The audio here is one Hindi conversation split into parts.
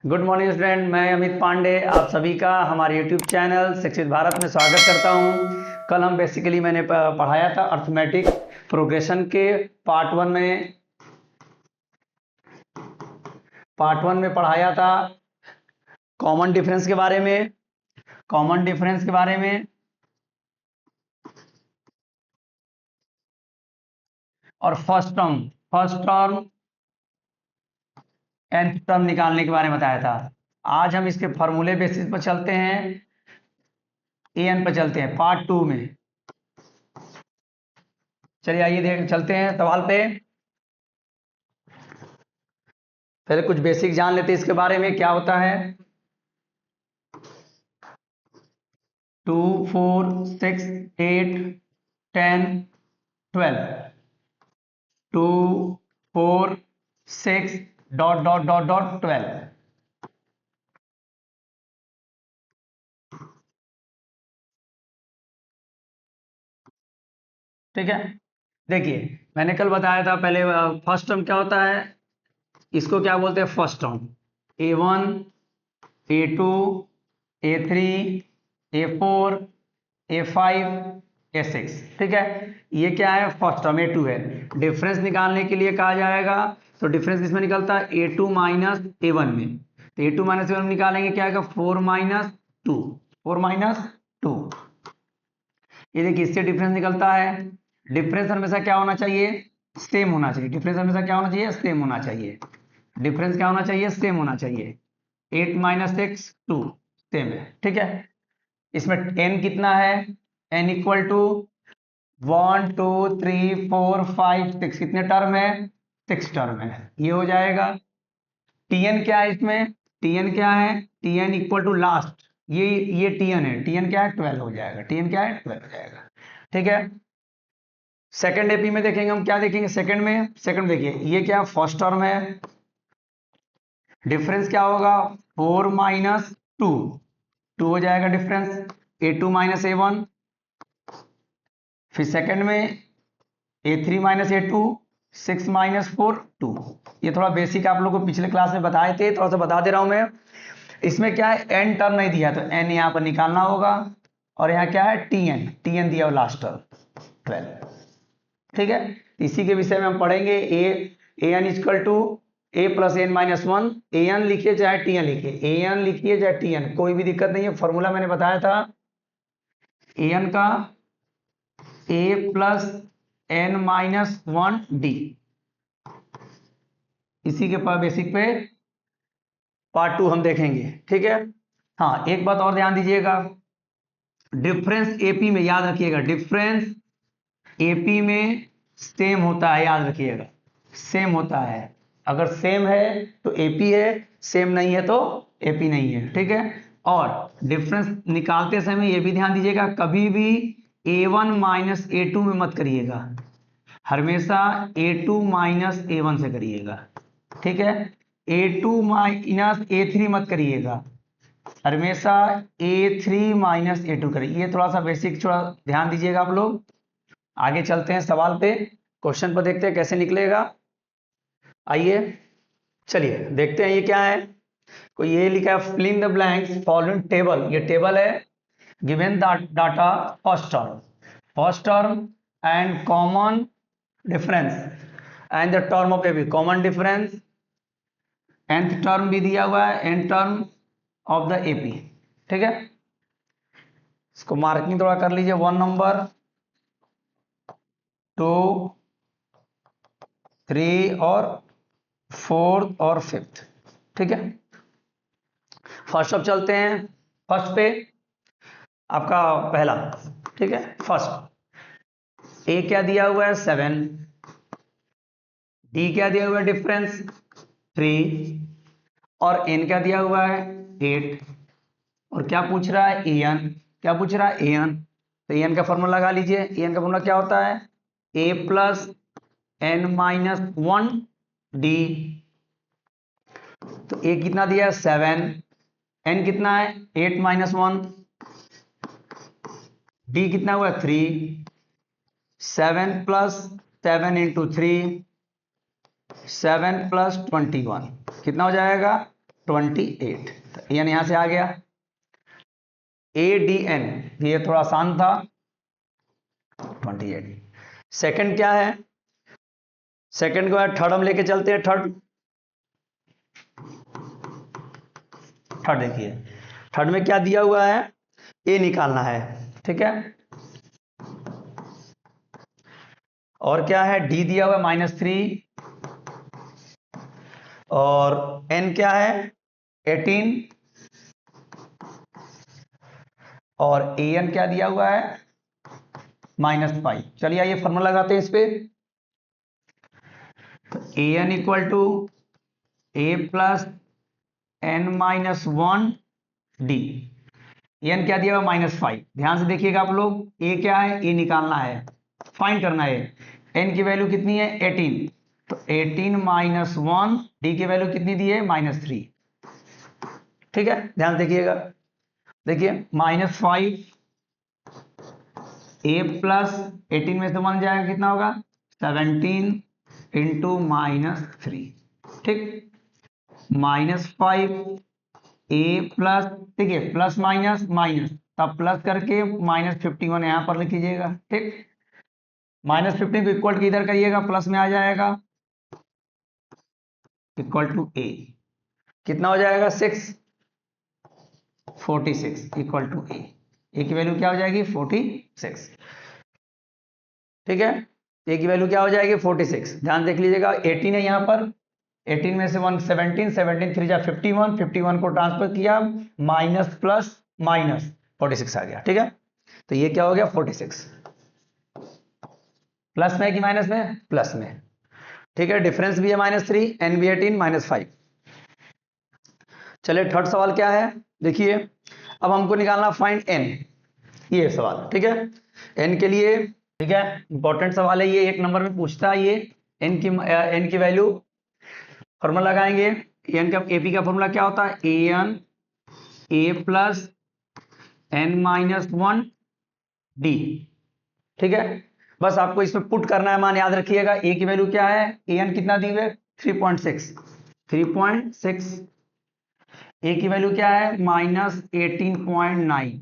गुड मॉर्निंग स्टूडेंट, मैं अमित पांडे आप सभी का हमारे यूट्यूब चैनल शिक्षित भारत में स्वागत करता हूं। कल हम बेसिकली मैंने पढ़ाया था अर्थमेटिक प्रोग्रेशन के पार्ट वन में पढ़ाया था कॉमन डिफरेंस के बारे में और फर्स्ट टर्म nth टर्म निकालने के बारे में बताया था। आज हम इसके फॉर्मूले बेसिस पर चलते हैं, an पर चलते हैं पार्ट टू में। चलिए आइए चलते हैं सवाल पे। पहले कुछ बेसिक जान लेते हैं इसके बारे में क्या होता है। 2 4 6 8 10 12 2 4 6 डॉट डॉट डॉट डॉट 12। ठीक है, देखिए मैंने कल बताया था पहले फर्स्ट टर्म क्या होता है, इसको क्या बोलते हैं first term. A1 A2 A3 A4 A5 A6। ठीक है, ये क्या है फर्स्ट टर्म A2 है। डिफरेंस निकालने के लिए कहा जाएगा तो डिफरेंस किसमें निकलता है A2 माइनस A1 में। तो A2 माइनस A1 निकालेंगे क्या आएगा 4 माइनस 2। ये देखिए इससे डिफरेंस निकलता है। डिफरेंस हमेशा क्या होना चाहिए, सेम होना चाहिए। डिफरेंस हमेशा क्या होना चाहिए, सेम होना चाहिए। डिफरेंस क्या होना चाहिए, सेम होना चाहिए। 8 माइनस 6 2 सेम है। ठीक है, इसमें n कितना है, n इक्वल टू 1 2 3 4 5 6 कितने टर्म है, 6 टर्म है। ये हो जाएगा। tn क्या है इसमें, tn क्या है, tn इक्वल टू लास्ट, ये tn है, tn क्या है 12 हो जाएगा। tn क्या है 12 हो जाएगा। ठीक है, सेकंड एपी में देखेंगे हम क्या देखेंगे सेकंड देखिए ये क्या फर्स्ट टर्म है। डिफरेंस क्या होगा 4 माइनस 2 हो जाएगा डिफरेंस A2 माइनस A1। फिर सेकंड में A3 माइनस A2 6 माइनस 4 2। ये थोड़ा बेसिक आप लोगों को पिछले क्लास में बताए थे, थोड़ा सा बता दे रहा हूं मैं। इसमें क्या है n टर्म नहीं दिया तो n यहाँ पर निकालना होगा और यहाँ क्या है tn दिया लास्ट टर्म 12। ठीक है, इसी के विषय में हम पढ़ेंगे। an equal to a plus N minus 1। an लिखिए चाहे tn लिखिए, an लिखिए चाहे tn, कोई भी दिक्कत नहीं है। फॉर्मूला मैंने बताया था an का a plus N minus 1 d. इसी के बेसिक पे पार्ट टू हम देखेंगे। ठीक है, हाँ एक बात और ध्यान दीजिएगा, डिफरेंस एपी में याद रखिएगा, डिफरेंस एपी में सेम होता है, याद रखिएगा सेम होता है। अगर सेम है तो एपी है, सेम नहीं है तो एपी नहीं है। ठीक है, और डिफरेंस निकालते समय ये भी ध्यान दीजिएगा कभी भी A1 माइनस A2 में मत करिएगा, हमेशा A2 माइनस A1 से करिएगा। ठीक है, A2 माइनस A3 मत करिएगा, हमेशा A3 माइनस A2 करिए। ये थोड़ा सा बेसिक थोड़ा ध्यान दीजिएगा आप लोग। आगे चलते हैं सवाल पे, क्वेश्चन पर देखते हैं कैसे निकलेगा। आइए चलिए देखते हैं ये क्या है। कोई ये लिखा है filling the blanks following table. ये टेबल है given data first term and common difference and the term of AP. Common difference, nth term भी दिया हुआ है, nth term of the AP. ठीक है, इसको मार्किंग थोड़ा कर लीजिए, 1 नंबर 2 3 और 4 और 5। ठीक है, फर्स्ट अब चलते हैं फर्स्ट पे, आपका पहला। ठीक है, फर्स्ट ए क्या दिया हुआ है 7, डी क्या दिया हुआ है डिफरेंस 3 और एन क्या दिया हुआ है 8। और क्या पूछ रहा है एन, क्या पूछ रहा है एन, तो एन का फॉर्मूला लगा लीजिए। एन का फॉर्मूला क्या होता है ए प्लस एन माइनस 1 डी। तो ए कितना दिया है 7, एन कितना है 8 माइनस 1, डी कितना हुआ 3, 7 प्लस 7 इंटू 3 7 प्लस 21 कितना हो जाएगा 28, तो एन यहां से आ गया। ADN, ये थोड़ा आसान था, 28। सेकंड क्या है, सेकंड को थर्ड हम लेके चलते हैं। थर्ड देखिए, थर्ड में क्या दिया हुआ है, ए निकालना है, ठीक है। और क्या है, डी दिया हुआ है -3, और एन क्या है 18, और ए एन क्या दिया हुआ है -5। चलिए आइए फॉर्मूला लगाते हैं इस पे। तो A N equal to A plus n-1 D. N क्या दिया हुआ -5, ध्यान से देखिएगा आप लोग, ए क्या है, ए निकालना है, फाइंड करना है। एन की वैल्यू कितनी है 18, तो 18 -1, डी की वैल्यू कितनी दी है -3, ठीक है। ध्यान से देखिएगा, देखिए -5 ए प्लस 18 में से 1 जाएगा, कितना होगा 17 इंटू -3, ठीक। -5 ए प्लस, देखिए प्लस माइनस माइनस, तब प्लस करके -51 यहां पर लिख लीजिएगा, ठीक। -15 को इक्वल इधर करिएगा, प्लस में आ जाएगा, इक्वल टू ए, कितना हो जाएगा 46 इक्वल टू ए की वैल्यू क्या हो जाएगी 46, ठीक है। ए की वैल्यू क्या हो जाएगी 46, ध्यान देख लीजिएगा, 18 है यहाँ पर, 18 में से 1 17, 17 3 जा 51, 51 को ट्रांसफर किया, माइनस प्लस माइनस 46 आ गया, ठीक है। तो ये क्या हो गया 46, प्लस में कि माइनस में, प्लस में, ठीक है। डिफरेंस भी है -3, एन भी 18 -5। चलिए थर्ड सवाल क्या है, देखिए अब हमको निकालना फाइंड एन, ये सवाल, ठीक है। एन के लिए, ठीक है, इंपॉर्टेंट सवाल है ये, 1 नंबर में पूछता है ये। एन की वैल्यू, फॉर्मूला लगाएंगे, एन का एपी का फॉर्मूला क्या होता है, A N A plus n-1 D, ठीक है। बस आपको इसमें पुट करना है, मान याद रखिएगा। ए की वैल्यू क्या है, ए एन कितना दी हुई है 3.6, ए की वैल्यू क्या है -18.9,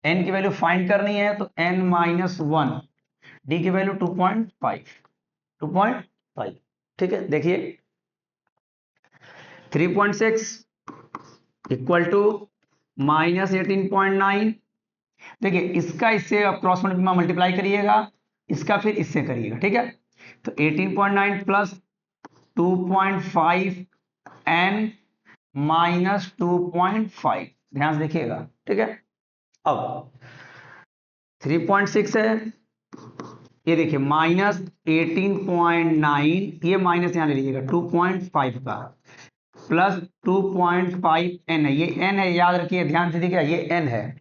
एन की वैल्यू फाइंड करनी है तो n-1, डी की वैल्यू 2.5, ठीक है। देखिए 3.6 इक्वल टू -18.9, देखिए इसका इससे अप्रॉक्सीमेट मल्टीप्लाई करिएगा, इसका फिर इससे करिएगा, ठीक है। तो 18.9 प्लस 2.5 n -2.5, ध्यान से देखिएगा, ठीक है। अब 3.6 है, ये देखिए -18.9, ये माइनस यहां ले लीजिएगा 2.5 का, प्लस 2.5 n है, ये n है, याद रखिए, ध्यान से देखिए ये n है,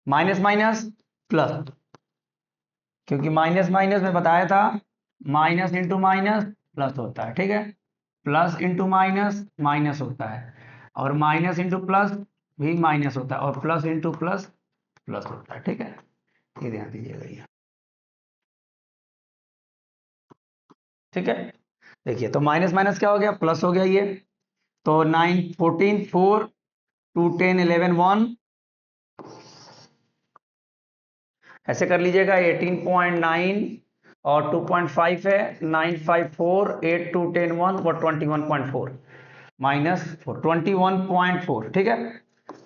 माइनस माइनस प्लस, क्योंकि माइनस माइनस में बताया था माइनस इंटू माइनस प्लस होता है, ठीक है। प्लस इंटू माइनस माइनस होता है, और माइनस इंटू प्लस भी माइनस होता है, और प्लस इंटू प्लस प्लस होता है, ठीक है। ये ध्यान दीजिएगा ये, ठीक है। देखिए तो माइनस माइनस क्या हो गया, प्लस हो गया ये, तो 9 14 4 2 10 11 1, ऐसे कर लीजिएगा। 18.9 और 2.5 है, 9 5 4 8 2 10 1 और 21.4 -4 21.4, ठीक है,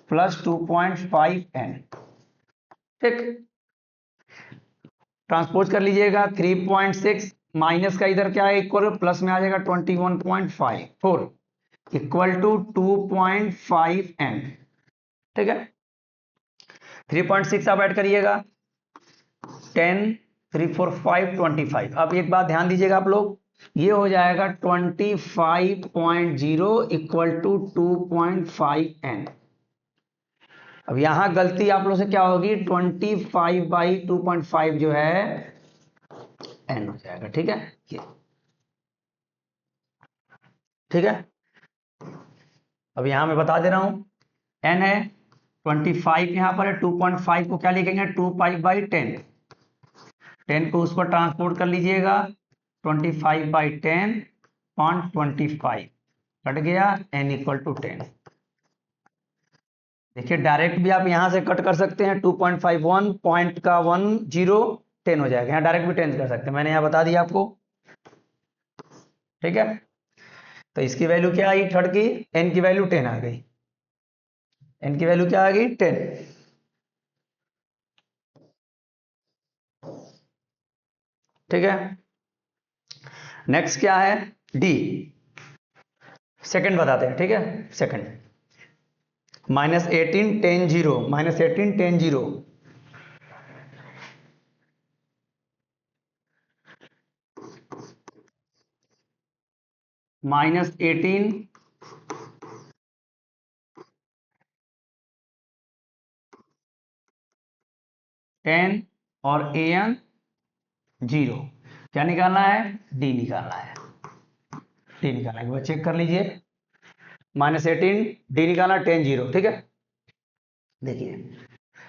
प्लस 2.5 n, ठीक। ट्रांसपोज कर लीजिएगा, 3.6 माइनस का इधर क्या है इक्वल, प्लस में आ जाएगा 21.54 इक्वल टू 2.5 n, ठीक है। 3.6 आप ऐड करिएगा, 10 3 4 5 25। अब एक बात ध्यान दीजिएगा आप लोग, ये हो जाएगा 25.0 इक्वल टू 2.5 n। अब यहां गलती आप लोग से क्या होगी, 25/2.5 जो है n हो जाएगा, ठीक है ये, ठीक है। अब यहां मैं बता दे रहा हूं, n है 25 यहां पर है, 2.5 को क्या लिखेंगे 2π/10, 10 को उस पर ट्रांसपोर्ट कर लीजिएगा, 25/10 25, कट गया, n इक्वल टू 10। देखिए डायरेक्ट भी आप यहां से कट कर सकते हैं, 2.51 पॉइंट का 10 10 हो जाएगा, यहाँ डायरेक्ट भी 10 कर सकते हैं, मैंने यहाँ बता दिया आपको। ठीक है, तो इसकी वैल्यू क्या आई थर्ड की, n की वैल्यू 10 आ गई, n की वैल्यू क्या आ गई 10। ठीक है, नेक्स्ट क्या है, डी, सेकंड बताते हैं। ठीक है, सेकंड -18 10 0, -18 10 0, -18 10 और an 0, क्या निकालना है, डी निकालना है, डी निकालना है, एक बार चेक कर लीजिए, -18 डी निकालना 10 0। ठीक है, देखिए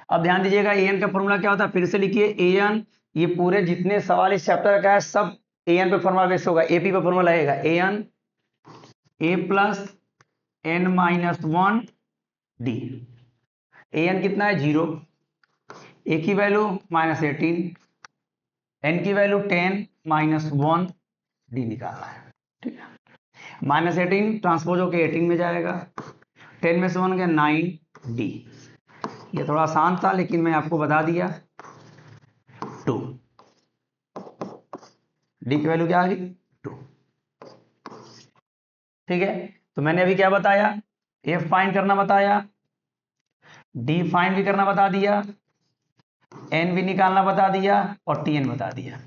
अब ध्यान दीजिएगा an का फॉर्मूला क्या होता है, फिर से लिखिए an, ये पूरे जितने सवाल इस चैप्टर का है सब an पे फॉर्मूला बेस्ड होगा, एपी पे फॉर्मूला रहेगा, an a plus n minus 1 d, an कितना है 0, a की वैल्यू -18, n की वैल्यू 10 माइनस 1 डी निकालना है। ठीक है, -18 ट्रांसपोज होकर 18 में जाएगा, 10 में से 1 गया 9 डी, ये थोड़ा आसान था लेकिन मैं आपको बता दिया 2, डी की वैल्यू क्या आ गई 2। ठीक है, तो मैंने अभी क्या बताया, एफ फाइंड करना बताया, डी फाइंड भी करना बता दिया, एन भी निकालना बता दिया और टी एन बता दिया।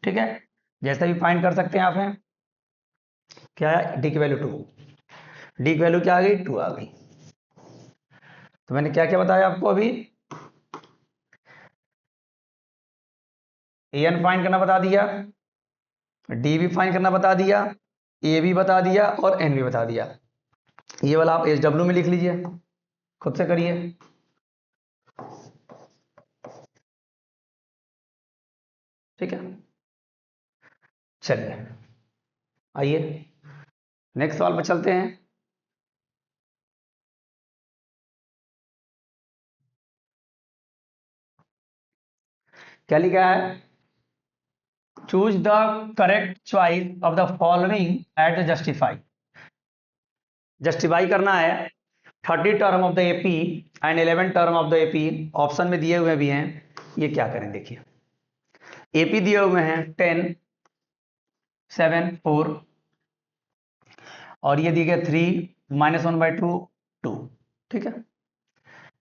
ठीक है, जैसा भी फाइंड कर सकते हैं आप हैं, क्या है डी की वैल्यू 2, डी की वैल्यू क्या आ गई 2 आ गई। तो मैंने क्या क्या बताया आपको अभी, ए एन फाइंड करना बता दिया, डी भी फाइंड करना बता दिया, ए भी बता दिया और एन भी बता दिया। ये वाला आप एच डब्ल्यू में लिख लीजिए, खुद से करिए। ठीक है, चलिए आइए नेक्स्ट सवाल पर चलते हैं। क्या लिखा है, choose the correct choice of the following at the justify, justify करना है 30 term of the AP and 11 term of the AP, option में दिए हुए भी हैं, ये क्या करें देखिए, एपी दिए हुए हैं 10 7 4 और ये दिए गए 3 -1/2 2। ठीक है,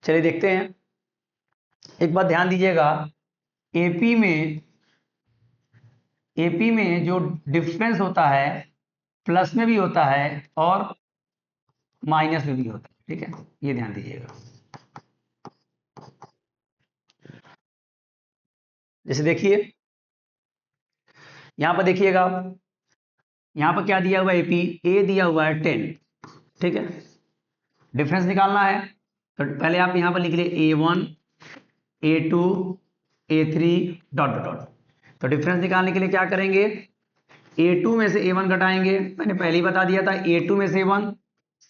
चलिए देखते हैं, एक बात ध्यान दीजिएगा, एपी में जो डिफरेंस होता है प्लस में भी होता है और माइनस में भी होता है। ठीक है, ये ध्यान दीजिएगा, जैसे देखिए यहां पर देखिएगा, यहां पर क्या दिया हुआ है, एपी ए दिया हुआ है 10। ठीक है, डिफरेंस निकालना है तो पहले आप यहां पर लिख लिए A1 A2 A3 dot dot, तो डिफरेंस निकालने के लिए क्या करेंगे, A2 में से A1 घटाएंगे, मैंने पहले ही बता दिया था, A2 में से A1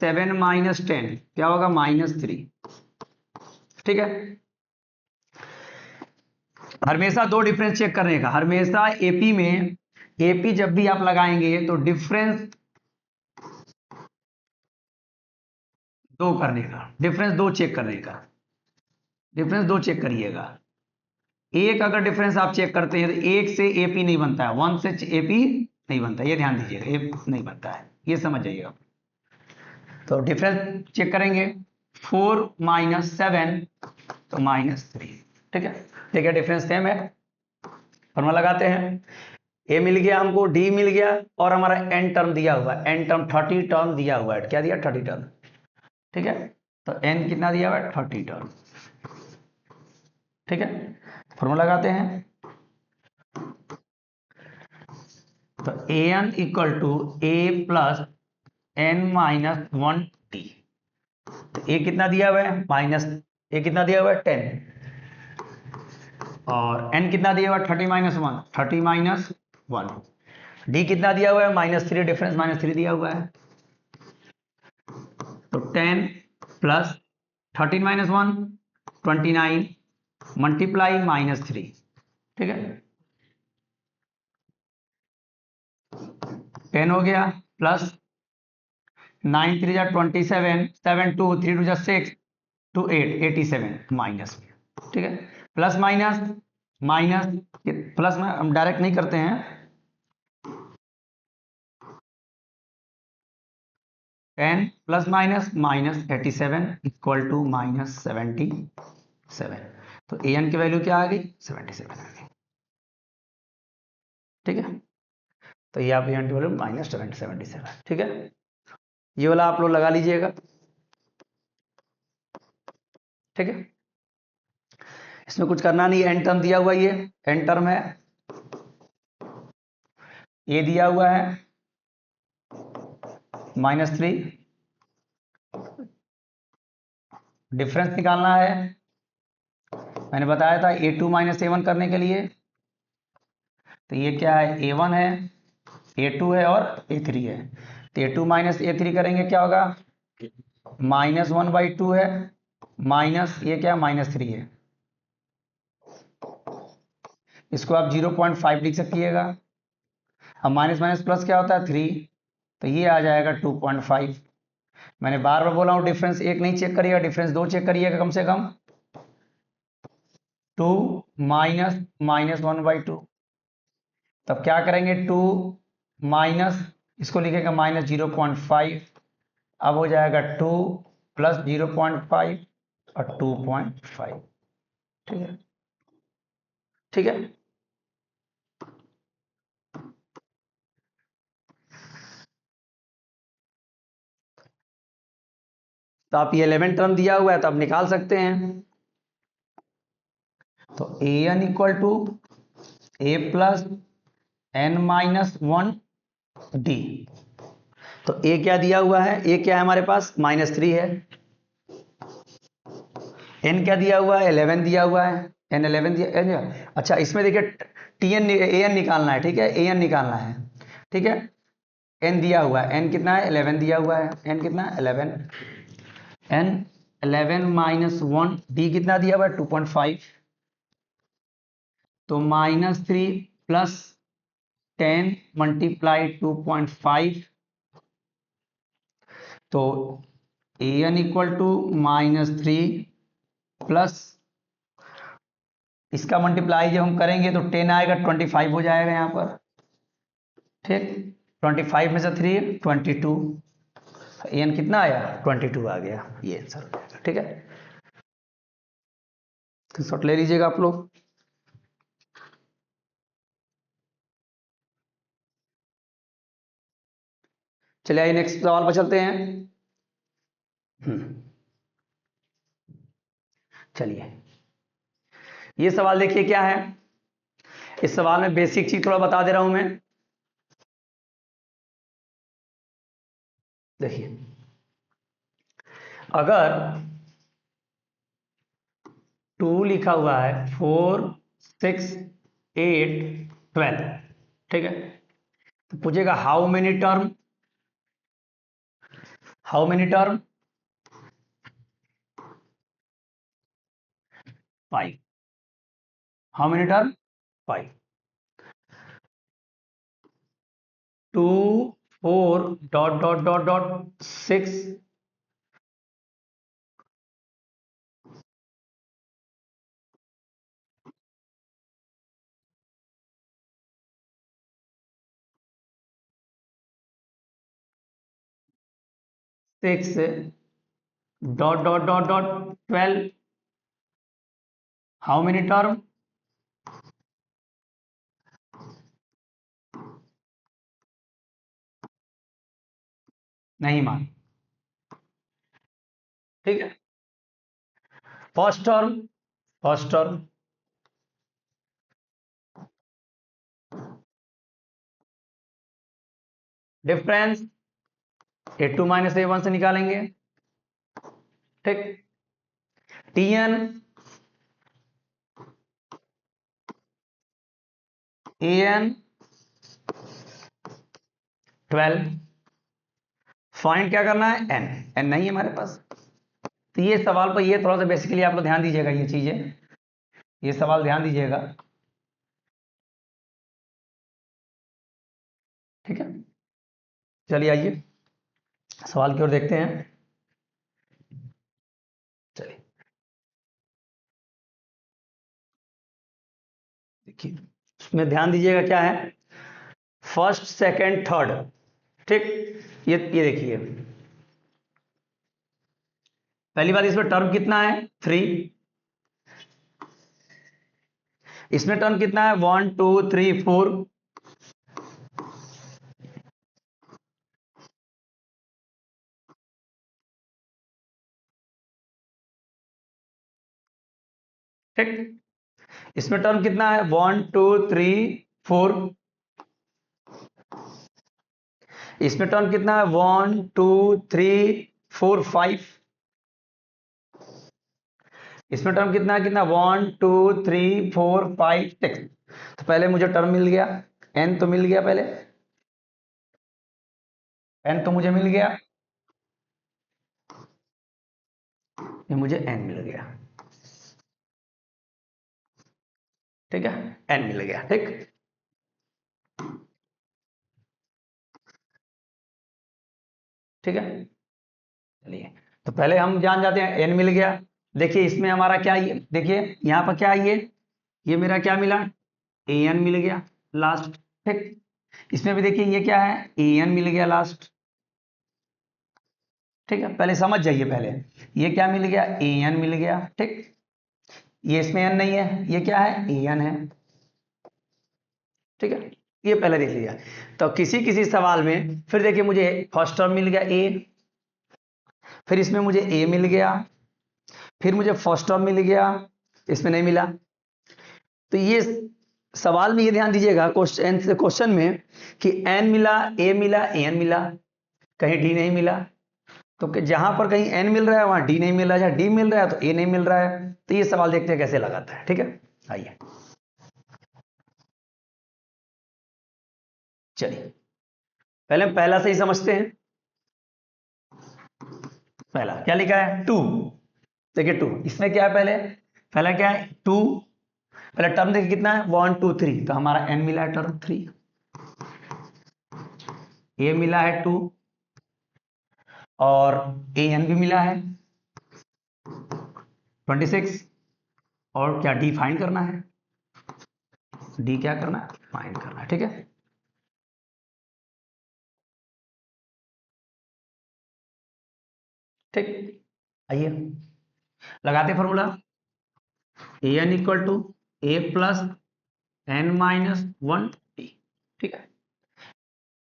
7 माइनस 10 क्या होगा -3। ठीक है, हमेशा दो डिफरेंस चेक करने का, हमेशा एपी में, एपी जब भी आप लगाएंगे तो डिफरेंस दो करने का, डिफरेंस दो चेक करने का, डिफरेंस दो चेक करिएगा। एक अगर डिफरेंस आप चेक करते हैं तो एक से एपी नहीं बनता है, 1 से एपी नहीं बनता, ये ध्यान दीजिएगा, ए नहीं बनता है, ये समझ जाइएगा। तो डिफरेंस चेक करेंगे 4 माइनस 7 तो -3। ठीक है, देखिए डिफरेंस सेम है, फॉर्मूला लगाते हैं, ए मिल गया हमको, डी मिल गया और हमारा एन टर्म दिया हुआ है, एन टर्म 30 टर्म दिया हुआ है, क्या दिया 30 टर्म। ठीक है, तो एन कितना दिया हुआ है 30 टर्म। ठीक है, फॉर्मूला लगाते हैं, तो A N equal to A plus N minus 1 T, तो ए कितना दिया हुआ है माइनस, ए कितना दिया हुआ है 10 और एन कितना दिया हुआ है 30 माइनस 1, 30 माइनस 1, डी कितना दिया हुआ है, -3, डिफरेंस -3 दिया हुआ है। तो 10 प्लस 13 - 1 29 मल्टीप्लाई -3, ठीक है, 10 हो गया, प्लस 9 3 जा 27, 7 2 3 2 जा 6 2 8 87 माइनस, ठीक है, प्लस माइनस माइनस, प्लस में हम डायरेक्ट नहीं करते हैं, 10 प्लस माइनस -87 इक्वल टू -77। तो ए एन की वैल्यू क्या आ गई, 77 आ गई, ठीक है। तो ये आप ए एन की वैल्यू -77, ठीक है। ये वाला आप लोग लगा लीजिएगा, ठीक है। इसमें कुछ करना नहीं है, एन टर्म दिया हुआ, ये एन टर्म है, ये दिया हुआ है -3, डिफरेंस निकालना है, मैंने बताया था A2 - A1 करने के लिए। तो ये क्या है, A1 है, A2 है और A3 है। तो A2 - A3 करेंगे, क्या होगा, -1/2 है, माइनस ये क्या -3 है, इसको आप 0.5 लिख सकिएगा। अब माइनस माइनस प्लस क्या होता है, 3, तो ये आ जाएगा 2.5। मैंने बार बार बोला हूँ डिफरेंस एक नहीं चेक करिएगा, डिफरेंस दो चेक करिएगा कम से कम। 2 -1/2, तब क्या करेंगे, 2 माइनस, इसको लिखेगा -0.5, अब हो जाएगा 2 प्लस 0.5 और 2.5, ठीक है, ठीक है। तो आप ये 11 टर्म दिया हुआ है तो आप निकाल सकते हैं। तो A N equal to A plus n-1 D. तो ए क्या दिया हुआ है, ए क्या है हमारे पास, -3 है, एन क्या दिया हुआ है, 11 दिया हुआ है, एन 11 दिया। अच्छा, इसमें देखिए टी एन ए एन निकालना है, ठीक है, ए एन निकालना है, ठीक है। एन दिया हुआ है, एन कितना है, 11 दिया हुआ है, एन कितना है 11, एन 11 - 1 डी कितना दिया हुआ है 2.5। तो -3 प्लस 10 मल्टीप्लाई 2.5, तो A N equal to -3 plus, इसका मल्टीप्लाई जब हम करेंगे तो 10 आएगा, 25 हो जाएगा यहाँ पर, ठीक, 25 में से 3 22, एन कितना आया 22 आ गया, ये आंसर हो जाएगा, ठीक है। स्क्रीनशॉट ले लीजिएगा आप लोग। चलिए आइए नेक्स्ट सवाल पर चलते हैं। चलिए ये सवाल देखिए क्या है। इस सवाल में बेसिक चीज थोड़ा बता दे रहा हूं मैं। देखिए, अगर 2 लिखा हुआ है, 4 6 8 12, ठीक है, तो पूछेगा how many term 5, how many term 5, 2 4 dot dot dot dot 6 6 dot dot dot dot 12, how many term, नहीं मान, ठीक है। First term difference A2 - A1 से निकालेंगे, ठीक, Tn An 12। फाइंड क्या करना है, एन। एन नहीं है हमारे पास, तो ये सवाल पर ये थोड़ा सा बेसिकली आप लोग ध्यान दीजिएगा, ये चीजें, ये सवाल ध्यान दीजिएगा, ठीक है। चलिए आइए सवाल की ओर देखते हैं। चलिए देखिए, इसमें ध्यान दीजिएगा क्या है, फर्स्ट सेकंड थर्ड, ठीक। ये देखिए, पहली बात इसमें टर्म कितना है, 3। इसमें टर्म कितना है, 1 2 3 4। ठीक, इसमें टर्म कितना है, 1 2 3 4। इसमें टर्म कितना है, 1 2 3 4 5। इसमें टर्म कितना है, कितना, 1 2 3 4 5 6। तो पहले मुझे टर्म मिल गया, एन तो मिल गया, पहले एन तो मुझे मिल गया, ये मुझे एन मिल गया, ठीक है, एन मिल गया, ठीक। ठीक है, चलिए, तो पहले हम जान जाते हैं, एन मिल गया। देखिए इसमें हमारा क्या, ये देखिए यहां पर क्या है, ये मेरा क्या मिला, ए एन मिल गया लास्ट, ठीक। इसमें भी देखिए ये क्या है, ए एन मिल गया लास्ट, ठीक है। पहले समझ जाइए, पहले ये क्या मिल गया, ए एन मिल गया, ठीक। ये इसमें एन नहीं है, ये क्या है, ए एन है, ठीक है। ये पहले देख लिया। तो किसी किसी सवाल में फिर देखिए, मुझे फर्स्ट टर्म मिल गया ए, फिर इसमें मुझे ए मिल गया, फिर मुझे फर्स्ट टर्म मिल गया, इसमें नहीं मिला। तो ये सवाल में ये ध्यान दीजिएगा, क्वेश्चन में, कि एन मिला, ए मिला, ए एन मिला, कहीं डी नहीं मिला। तो जहां पर कहीं एन मिल रहा है वहां डी नहीं मिल रहा है, जहां डी मिल रहा है तो ए नहीं मिल रहा है। तो ये सवाल देखते हैं कैसे लगाता है, ठीक है। आइए, चलिए पहले हम पहला से ही समझते हैं। पहला क्या लिखा है, 2। देखिए 2, इसमें क्या है, पहले पहला क्या है, 2। पहले टर्म देखिए कितना है, 1 2 3, तो हमारा एन मिला है टर्म 3, ए मिला है 2, और ए एन भी मिला है 26। और क्या, डी फाइंड करना है, डी क्या करना है, फाइंड करना है, ठीक है। ठीक, आइए लगाते formula, a N equal to A plus N minus 1 D, ठीक है।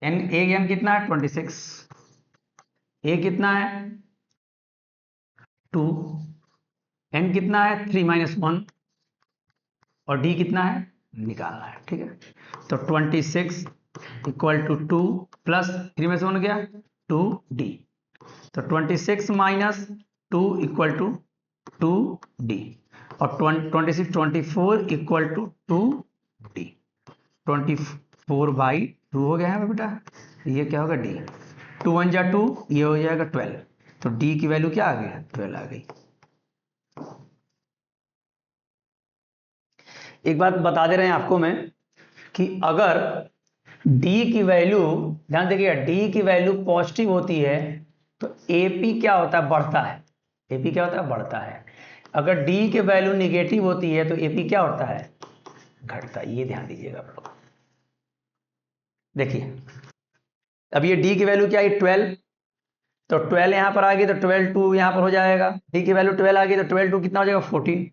एन, ए एन कितना है, 26, ए कितना है 2, एन कितना है 3 माइनस 1, और डी कितना है निकालना है, ठीक है। तो 26 इक्वल टू 2 प्लस 3 में से 1 गया 2 डी, तो 26 माइनस 2 इक्वल टू 2 डी, और 26 24 इक्वल टू 2 डी। 24/2 हो गया है बेटा, ये क्या होगा, डी। 2 1 जा 2, ये हो जाएगा 12, तो डी की वैल्यू क्या आ गई, 12 आ गई। एक बात बता दे रहे हैं आपको मैं, कि अगर डी की वैल्यू, ध्यान देखिएगा, डी की वैल्यू पॉजिटिव होती है तो एपी क्या होता है, बढ़ता है। एपी क्या होता है, बढ़ता है। अगर डी की वैल्यू निगेटिव होती है तो एपी क्या होता है, घटता है। ये ध्यान दीजिएगा आप लोग। देखिए अब ये डी की वैल्यू क्या है, 12, तो 12 यहां पर आ गई तो 12 2 यहां पर हो जाएगा, डी की वैल्यू 12 आ गई तो 12 2 कितना हो जाएगा, 14,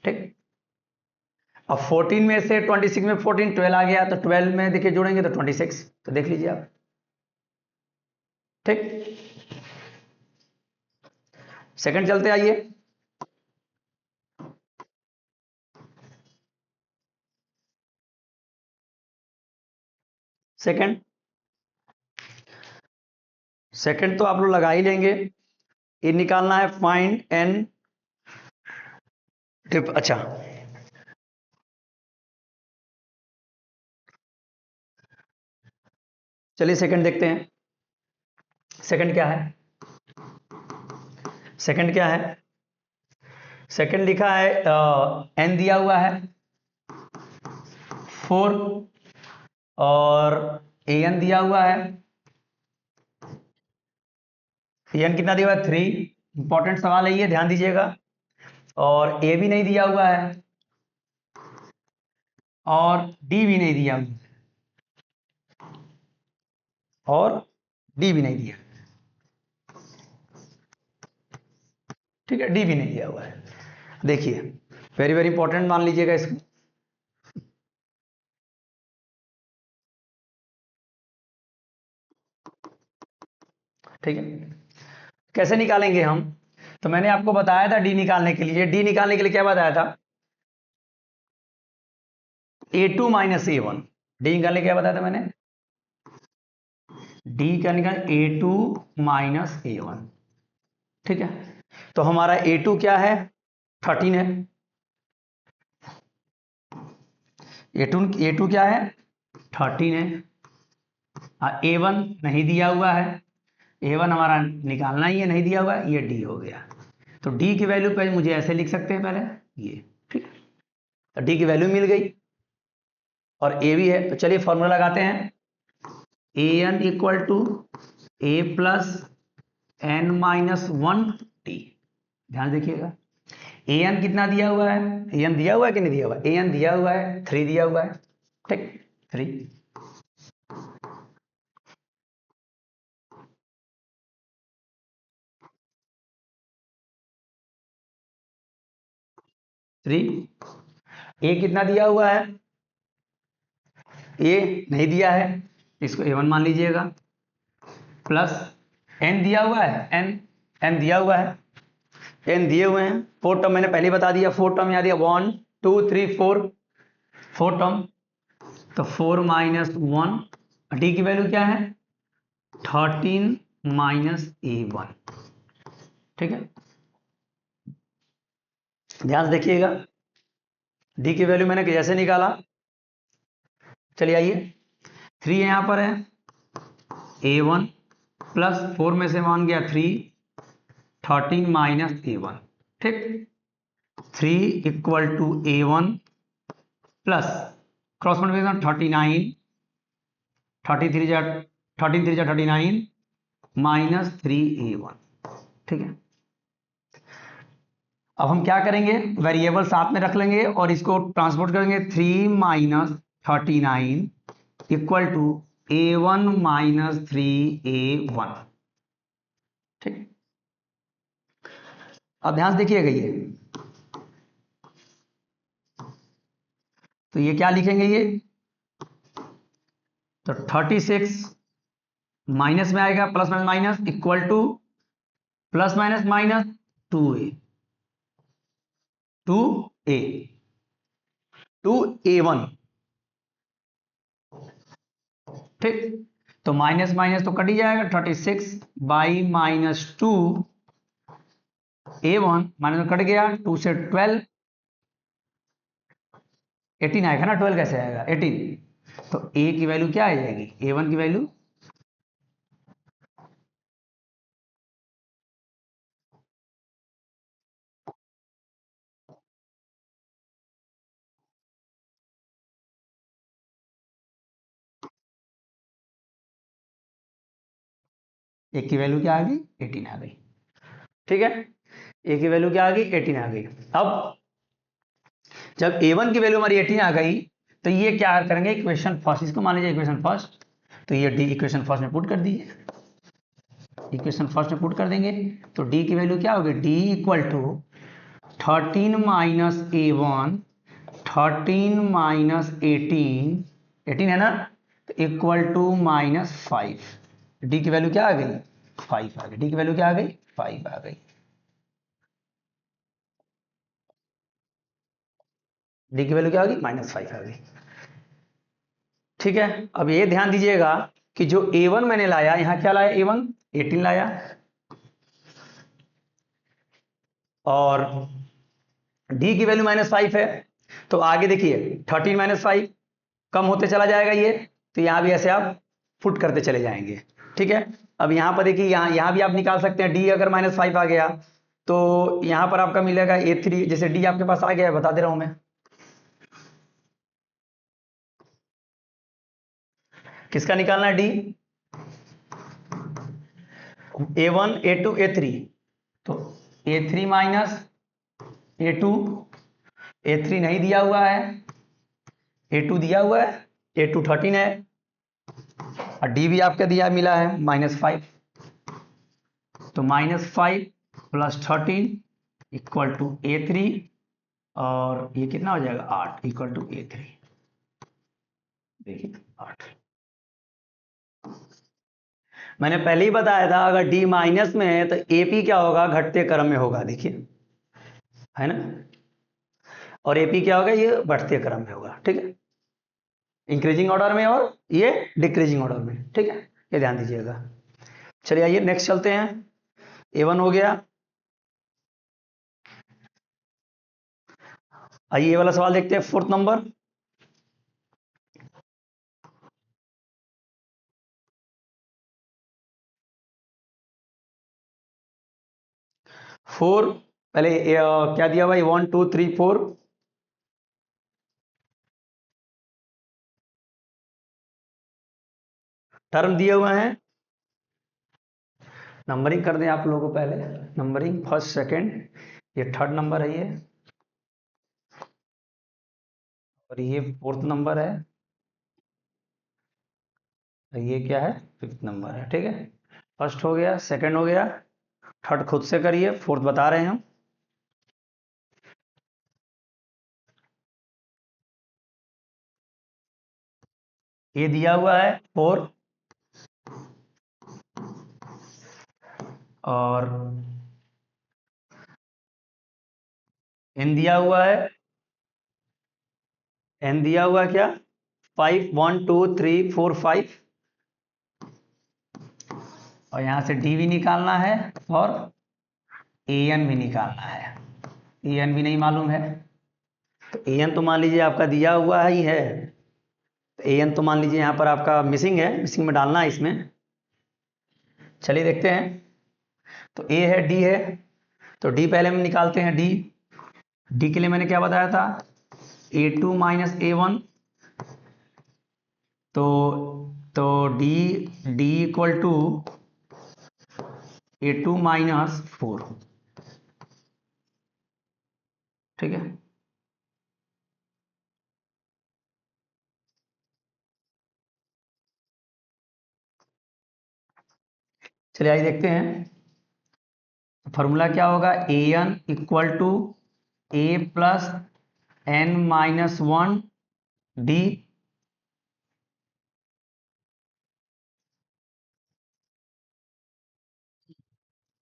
ठीक। अब 14 में से 26 में 14, 12 आ गया, तो 12 में देखिए जोड़ेंगे तो 26, तो देख लीजिए आप, ठीक। सेकंड चलते आइए, सेकंड, सेकंड तो आप लोग लगा ही लेंगे। ये निकालना है, फाइंड एन, अच्छा चलिए सेकंड देखते हैं। सेकंड क्या है? सेकंड क्या है? सेकंड लिखा है n दिया हुआ है 4 और an दिया हुआ है, an कितना दिया हुआ है 3। इंपॉर्टेंट सवाल है ये, ध्यान दीजिएगा। और a भी नहीं दिया हुआ है और d भी नहीं दिया हुआ है और d भी नहीं दिया, ठीक है, d भी नहीं दिया हुआ है। देखिए वेरी वेरी इंपॉर्टेंट मान लीजिएगा इसको। ठीक है, कैसे निकालेंगे हम? तो मैंने आपको बताया था डी निकालने के लिए, डी निकालने के लिए क्या बताया था? a2 minus a1। डी निकालने क्या बताया था मैंने? डी क्या निकाल a2 माइनस a1। ठीक है, तो हमारा a2 क्या है? 13 है। a2 क्या है? 13 है। a1 नहीं दिया हुआ है, a1 हमारा निकालना ही है, नहीं दिया हुआ है, ये d हो गया। तो d की वैल्यू पे मुझे ऐसे लिख सकते हैं पहले ये, ठीक है, तो d की वैल्यू मिल गई और a भी है। तो चलिए फॉर्मूला लगाते हैं, an equal to a plus n minus 1t। ध्यान देखिएगा, an कितना दिया हुआ है? an दिया हुआ है कि नहीं दिया हुआ है? an दिया हुआ है 3 दिया हुआ है, ठीक, 3। 3 a कितना दिया हुआ है? a नहीं दिया है, इसको a1 मान लीजिएगा, प्लस n दिया हुआ है, n दिया हुआ है, n दिए हुए हैं। 4 टर्म मैंने पहले बता दिया, 4 टर्म यहाँ दिया 1 2 3 4 टर्म। तो 4 माइनस 1, डी की वैल्यू क्या है? 13 माइनस a1। ठीक है, ध्यान से देखिएगा, डी की वैल्यू मैंने कैसे निकाला। चलिए आइए, 3 यहां पर है, a1 प्लस 4 में से 1 गया 3, 13 माइनस a1। ठीक, 3 equal to a1 plus cross multiplication 39, 33 जा 13 3 जा 39 माइनस 3a1। ठीक है, अब हम क्या करेंगे, वेरिएबल साथ में रख लेंगे और इसको ट्रांसपोर्ट करेंगे, 3 minus 39 equal to a1 minus 3a1। ठीक, अब ध्यान से देखिएगा ये, तो ये क्या लिखेंगे ये, तो 36 माइनस में आएगा, plus minus minus equal two plus minus minus 2a 2a 2a1। ठीक, तो माइनस माइनस तो कट ही जाएगा, 36 by minus 2 a1 minus cut गया, 2 से 12 18 आएगा ना, 12 कैसे आएगा 18। तो a की वैल्यू क्या आ जाएगी, a1 की वैल्यू a की वैल्यू क्या आ गई, 18 आ गई। ठीक है, a की वैल्यू क्या आ गई, 18 आ गई। अब जब a1 की वैल्यू हमारी 18 आ गई, तो ये क्या करेंगे, इक्वेशन फर्स्ट, इसको मान लीजिए इक्वेशन फर्स्ट, तो ये डी इक्वेशन फर्स्ट में पुट कर दीजिए, इक्वेशन फर्स्ट में पुट कर देंगे, तो डी की वैल्यू क्या होगी, d equal to 13 minus a1, 13 minus 18, 18 है ना, तो इक्वल टू माइनस 5। डी की वैल्यू क्या आ गई, 5 आ गई, डी की वैल्यू क्या आ गई, 5 आ गई, डी की वैल्यू क्या आ गई, -5 आ गई। ठीक है, अब ये ध्यान दीजिएगा कि जो a1 मैंने लाया, यहां क्या लाया, a1 18 लाया, और d की वैल्यू -5 है, तो आगे देखिए 13 -5 कम होते चला जाएगा ये, तो यहां भी ऐसे आप पुट करते चले जाएंगे। ठीक है, अब यहाँ पर देखिए, यहाँ भी आप निकाल सकते हैं, डी अगर -5 आ गया तो यहाँ पर आपका मिलेगा A3, जैसे डी आपके पास आ गया है, बता दे रहा हूं मैं। किसका निकालना है? डी, A1 A2 A3, तो A3 माइनस A2, A3 नहीं दिया हुआ है, A2 दिया हुआ है, A2 13 है, और डी भी आपका दिया मिला है -5, तो -5 + 13 = A3, और ये कितना हो जाएगा 8 = A3। देखिए 8, मैंने पहले ही बताया था अगर डी माइनस में है तो एपी क्या होगा? घटते क्रम में होगा, देखिए, है ना, और एपी क्या होगा? ये बढ़ते क्रम में होगा। ठीक है, इंक्रीजिंग ऑर्डर में और ये डिक्रीजिंग ऑर्डर में। ठीक है, ये ध्यान दीजिएगा। चलिए आइए नेक्स्ट चलते हैं। A1 हो गया। आइए ये वाला सवाल देखते हैं, 4th नंबर। फोर, पहले क्या दिया भाई? 1 2 3 4, टर्म दिए हुए हैं। नंबरिंग कर दें आप लोगों को, पहले नंबरिंग, फर्स्ट सेकंड, ये 3rd नंबर है ये, और ये 4th नंबर है, और ये क्या है? 5th नंबर है। ठीक है, फर्स्ट हो गया, सेकंड हो गया, थर्ड खुद से करिए, फोर्थ बता रहे हैं हम। ये दिया हुआ है 4, और एन दिया हुआ है, एन दिया हुआ है क्या? 5 1 2 3 4 5, और यहां से डी भी निकालना है और ए एन भी निकालना है। ए एन भी नहीं मालूम है, तो ए एन तो मान लीजिए आपका दिया हुआ ही है, तो ए एन तो मान लीजिए यहाँ पर आपका मिसिंग है, मिसिंग में डालना है इसमें। चलिए देखते हैं, तो ए है, डी है, तो डी पहले हम निकालते हैं। डी, डी के लिए मैंने क्या बताया था? A2 - A1, तो डी, डी = A2 - 4। ठीक है, चलिए आइए देखते हैं, फॉर्मूला क्या होगा? AN = A + n-1 D,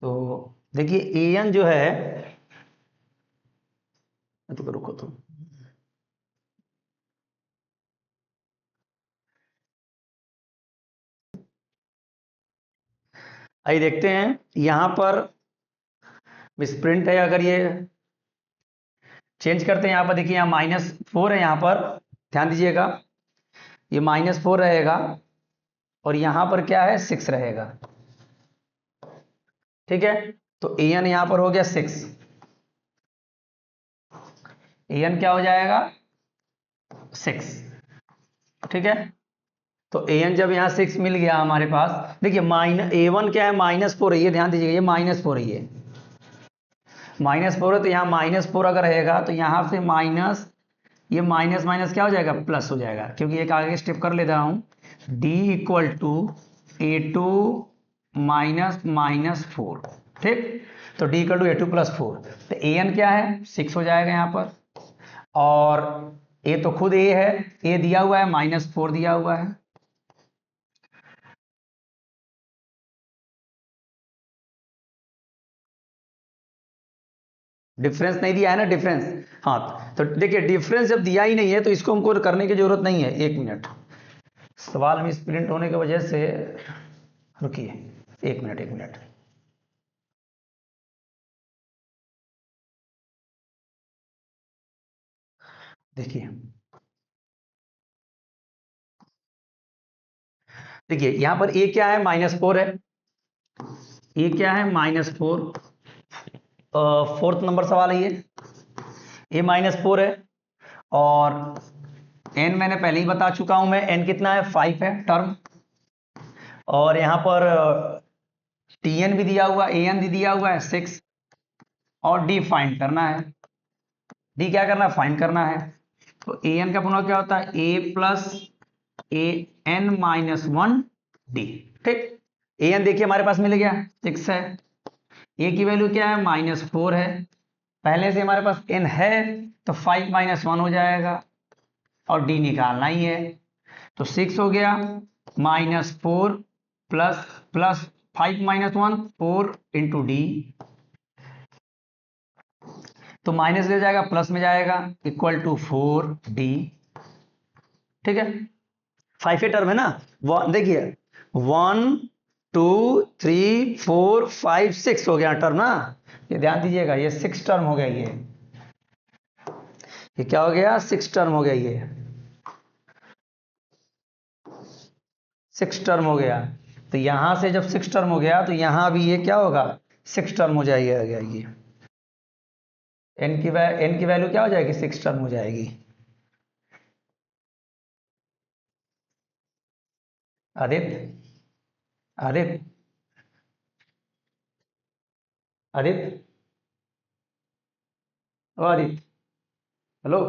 तो देखिए AN जो है, तो रुको, तो आइए देखते हैं, यहां पर मिसप्रिंट है, अगर ये चेंज करते हैं, यहां पर देखिए, यहाँ -4 है, यहां पर ध्यान दीजिएगा, ये -4 रहेगा, और यहां पर क्या है? 6 रहेगा। ठीक है, तो AN यहां पर हो गया 6, AN क्या हो जाएगा? 6। ठीक है, तो AN जब यहाँ 6 मिल गया हमारे पास, देखिए A1 क्या है? -4 है, ये ध्यान दीजिएगा, ये -4 है, ये -4 है, तो यहाँ -4 अगर रहेगा तो यहाँ से माइनस, ये माइनस माइनस क्या हो जाएगा? प्लस हो जाएगा, क्योंकि एक आगे स्टेप कर लेता हूं, D = A2 -4। ठीक, तो D = A2 + 4, तो AN क्या है? 6 हो जाएगा यहाँ पर, और ए तो खुद ए है, ए दिया हुआ है, -4 दिया हुआ है, डिफरेंस नहीं दिया है ना, डिफरेंस। हाँ, तो देखिए डिफरेंस जब दिया ही नहीं है तो इसको हमको करने की जरूरत नहीं है। 1 मिनट, सवाल मिस प्रिंट होने की वजह से, रुकिए, 1 मिनट 1 मिनट। देखिए, देखिए यहाँ पर ए क्या है, -4 है, ए क्या है -4, फोर्थ नंबर सवाल है ये, ए -4 है, और एन मैंने पहले ही बता चुका हूं मैं, एन कितना है 5 है टर्म, और यहाँ पर टी एन भी दिया हुआ, ए एन भी दिया हुआ है 6, और डी फाइंड करना है, डी क्या करना है, फाइंड करना है। तो ए एन का पुनः क्या होता है, ए प्लस ए एन -1 डी, ठीक। ए एन देखिए हमारे पास मिल गया 6 है, ए की वैल्यू क्या है -4 है, पहले से हमारे पास एन है तो 5 -1 हो जाएगा, और डी निकालना ही है, तो 6 हो गया, -4 प्लस प्लस 5 -1 4 इंटू डी, तो माइनस ले जाएगा प्लस में जाएगा, इक्वल टू 4d, ठीक है। 5 टर्म है ना, देखिए 1 2 3 4 5 6 हो गया टर्म ना, ये ध्यान दीजिएगा, ये 6 टर्म हो गया, ये क्या हो गया, 6 टर्म हो गया, ये 6 टर्म हो गया। तो यहां से जब 6 टर्म हो गया तो यहां भी ये क्या होगा, 6 टर्म हो जाएगा, ये एन की वैल्यू क्या हो जाएगी, 6 टर्म हो जाएगी। आदित्य, आदित्य, आदित्य, ओ आदित्य, हेलो,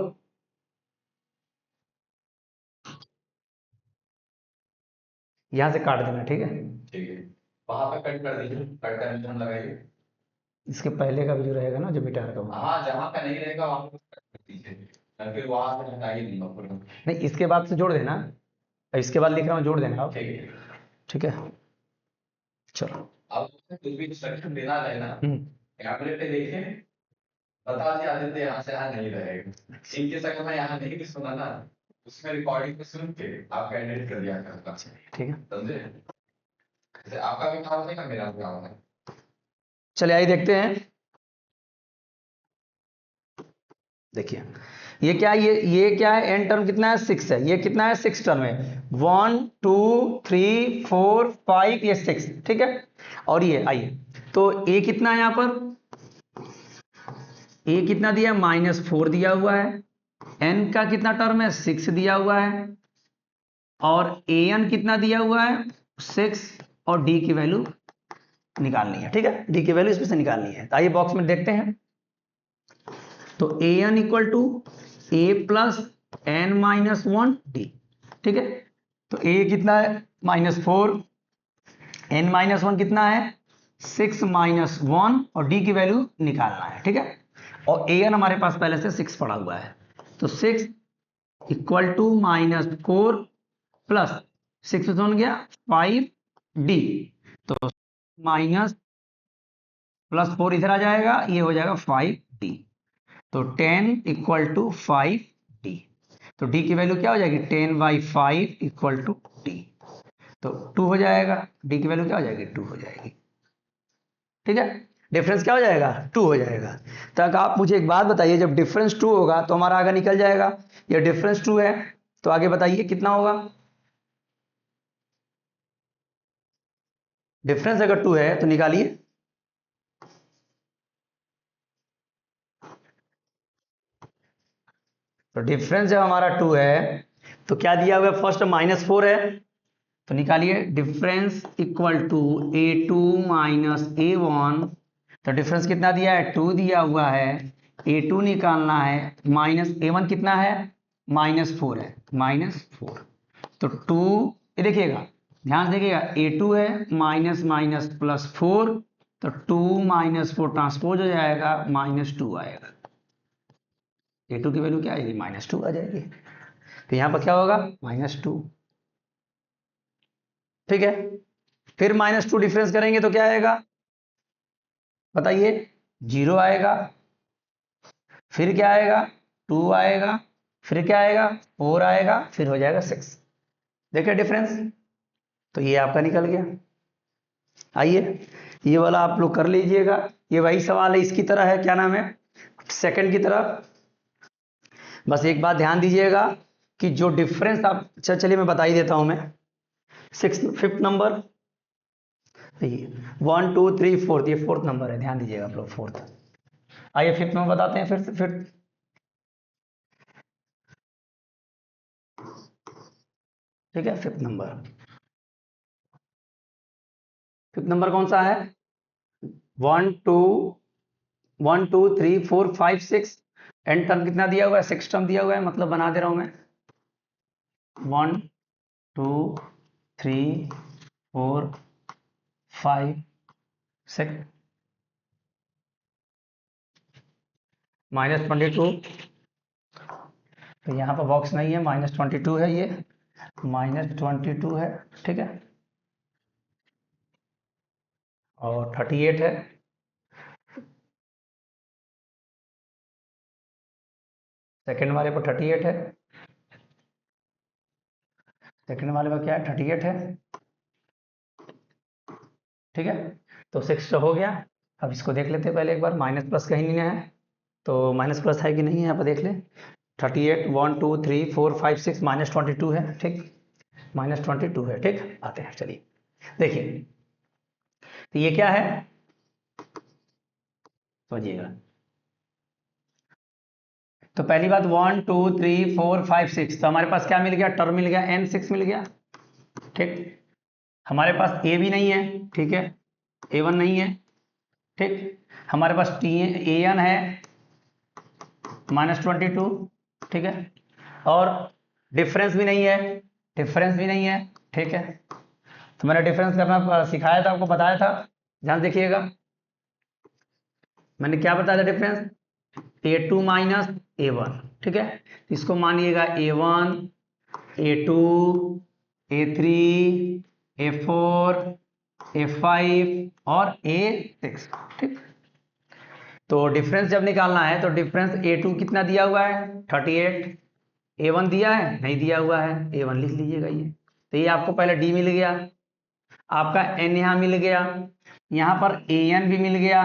यहां से काट देना, ठीक है, ठीक है, वहां पे कट कर दीजिए, कट का निशान लगाइए। इसके पहले का भी जो रहेगा ना, जो मिटार का वो। हाँ, जहाँ पे नहीं रहेगा वहां पे कट कर दीजिए, और फिर वहां से हटाइए नहीं पूरा। नहीं, इसके बाद से जोड़ देना, इसके बाद लिख रहा हूँ, जोड़ देना आप, ठीक है, ठीक है, चलो। अब उसमें कुछ भी इंस्ट्रक्शन देना है ना, हम्म, टैबलेट पे देखे, बता दिया आदित्य यहाँ से यहाँ नहीं रहेगा, इनके अगर मैं यहाँ नहीं भी सुना ना, उसमें रिकॉर्डिंग पे सुन के आपका एडिट कर दिया करता, ठीक है, समझे। जैसे आपका भी काम है, मेरा भी काम है। चलिए आइए देखते हैं, देखिए ये क्या है, ये क्या है, एन टर्म कितना है 6 है, ये कितना है 6 टर्म है, 1 2 3 4 5, ये 6, ठीक है। और ये आइए, तो ए कितना है यहाँ पर, ए कितना दिया है -4 दिया हुआ है, एन का कितना टर्म है 6 दिया हुआ है, और ए एन कितना दिया हुआ है 6, और डी की वैल्यू निकालनी है, ठीक है, डी की वैल्यू इसमें से निकालनी है। आइए बॉक्स में देखते हैं, तो A N equal to A plus N -1 D, ठीक है। तो ए कितना है -4, एन -1 कितना है 6 -1, और डी की वैल्यू निकालना है, ठीक है। और ए एन हमारे पास पहले से 6 पड़ा हुआ है, तो 6 इक्वल टू -4 प्लस 6 में गया 5 डी, तो माइनस प्लस 4 इधर आ जाएगा, ये हो जाएगा 5 डी, तो 10 इक्वल टू 5 डी, तो डी की वैल्यू क्या हो जाएगी 10/5 इक्वल टू डी, तो 2 हो जाएगा, डी की वैल्यू क्या हो जाएगी 2 हो जाएगी, ठीक है। डिफरेंस क्या हो जाएगा 2 हो जाएगा। तक आप मुझे एक बात बताइए, जब डिफरेंस 2 होगा तो हमारा आगे निकल जाएगा, ये डिफरेंस 2 है तो आगे बताइए कितना होगा, डिफरेंस अगर 2 है तो निकालिए, तो डिफरेंस जब हमारा 2 है तो क्या दिया हुआ है, फर्स्ट -4 है, तो निकालिए difference equal to a2 -a1, तो डिफरेंस कितना दिया है 2 दिया हुआ है, a2 निकालना है, -a1 कितना है -4 है, -4, तो 2, ये देखिएगा ध्यान से देखिएगा, a2 है माइनस प्लस 4, तो 2 -4 ट्रांसपोज हो जाएगा, -2 आएगा, a2 की वैल्यू क्या आएगी -2 आ जाएगी, तो यहां पर क्या होगा -2, ठीक है। फिर -2 डिफरेंस करेंगे तो क्या आएगा बताइए, 0 आएगा, फिर क्या आएगा 2 आएगा, फिर क्या आएगा 4 आएगा, फिर हो जाएगा 6, देखिए डिफरेंस, तो ये आपका निकल गया। आइए ये वाला आप लोग कर लीजिएगा, ये वही सवाल है, इसकी तरह है, क्या नाम है, सेकंड की तरह। बस एक बात ध्यान दीजिएगा कि जो डिफरेंस आप, चलिए मैं बता ही देता हूं मैं, फिफ्थ नंबर, 1 2 3 4, ये फोर्थ नंबर है, ध्यान दीजिएगा आप लोग, फोर्थ। आइए फिफ्थ नंबर बताते हैं फिर ठीक है। फिफ्थ नंबर कौन सा है? 1 2 1 2 3 4 5 6, एंड टर्म कितना दिया हुआ है? 6 टर्म दिया हुआ है, मतलब बना दे रहा हूं मैं 1 2 3 4 5 6 -22, तो यहाँ पर बॉक्स नहीं है, -22 है, ये -22 है, ठीक है, और 38 है, सेकेंड वाले पर 38 है, सेकेंड वाले पर क्या है? 38 है, ठीक है। तो 6 तो हो गया। अब इसको देख लेते हैं पहले एक बार, माइनस प्लस कहीं नहीं है, तो माइनस प्लस है कि नहीं है यहाँ पर देख ले। 38 1 2 3 4 5 6 -22 है, ठीक, -22 है, ठीक। आते हैं, चलिए देखिए, तो ये क्या है समझिएगा। तो पहली बात 1 2 3 4 5 6, तो हमारे पास क्या मिल गया? टर्म मिल गया, n6 मिल गया, ठीक। हमारे पास ए भी नहीं है, ठीक है, A1 नहीं है, ठीक। हमारे पास AN है -22, ठीक है, और डिफरेंस भी नहीं है, ठीक है। तो मैंने डिफरेंस करना सिखाया था आपको, बताया था, ध्यान देखिएगा, मैंने क्या बताया था डिफरेंस? A2 माइनस A1, ठीक है। इसको मानिएगा A1 A2 A3 A4 A5 और A6, ठीक। तो डिफरेंस जब निकालना है तो डिफरेंस A2 कितना दिया हुआ है? 38, A1 दिया है? नहीं दिया हुआ है, A1 लिख लीजिएगा ये। तो ये आपको पहले D मिल गया, आपका N यहाँ मिल गया, यहाँ पर AN भी मिल गया,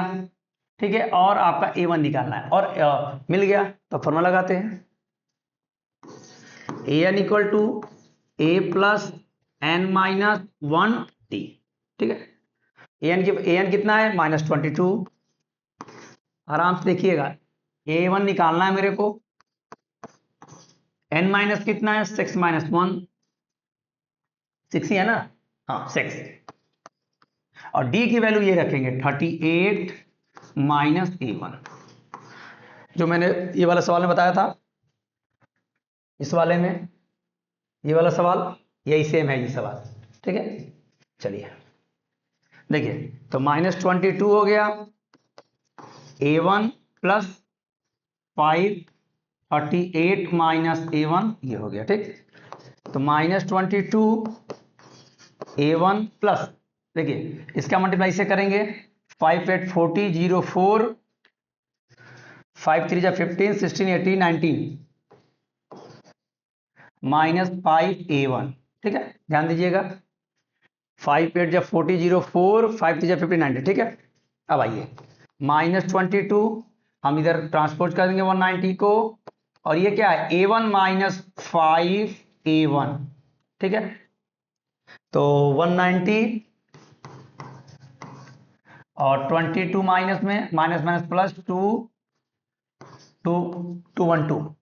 ठीक है, और आपका A1 निकालना है, और मिल गया, तो फॉर्मूला लगाते हैं, AN equal to A plus N minus 1D, ठीक है। AN कितना है? -22, आराम से देखिएगा, A1 निकालना है मेरे को, N माइनस कितना है? 6 - 1, 6 ही है ना, हाँ 6, और D की वैल्यू ये रखेंगे 38 माइनस A1, जो मैंने ये वाला सवाल में बताया था, इस वाले में ये वाला सवाल यही सेम है ये सवाल, ठीक है। चलिए देखिए, तो -22 हो गया, A1 प्लस 5 38 माइनस A1, ये हो गया, ठीक। तो -22 A1 प्लस, देखिए इसका मल्टीप्लाई से करेंगे, 5 8 40 0 4 5 3 जा 15 16 18 19 -5A1, ठीक है, ध्यान दीजिएगा, 5 8 जा 40 0 4 5 3 जा 15 19, ठीक है। अब आइए -22, हम इधर ट्रांसपोज कर देंगे 190 को, और ये क्या है? A1 माइनस 5A1, ठीक है। तो 190 और 22 माइनस में माइनस माइनस प्लस 2 2 212,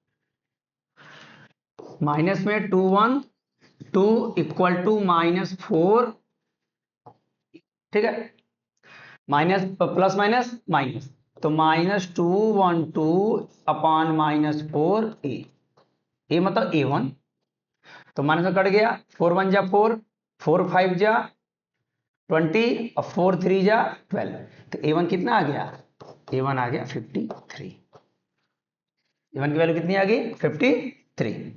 माइनस में 212 इक्वल टू -4, ठीक है, माइनस प्लस माइनस माइनस, तो -212 अपॉन -4A, ए मतलब A1, तो माइनस में कट गया, 4 1 जा 4 4 5 जा 20 और 4 3 जा 12, तो A1 कितना आ गया? A1 आ गया 53, A1 की वैल्यू कितनी आ गई? 53,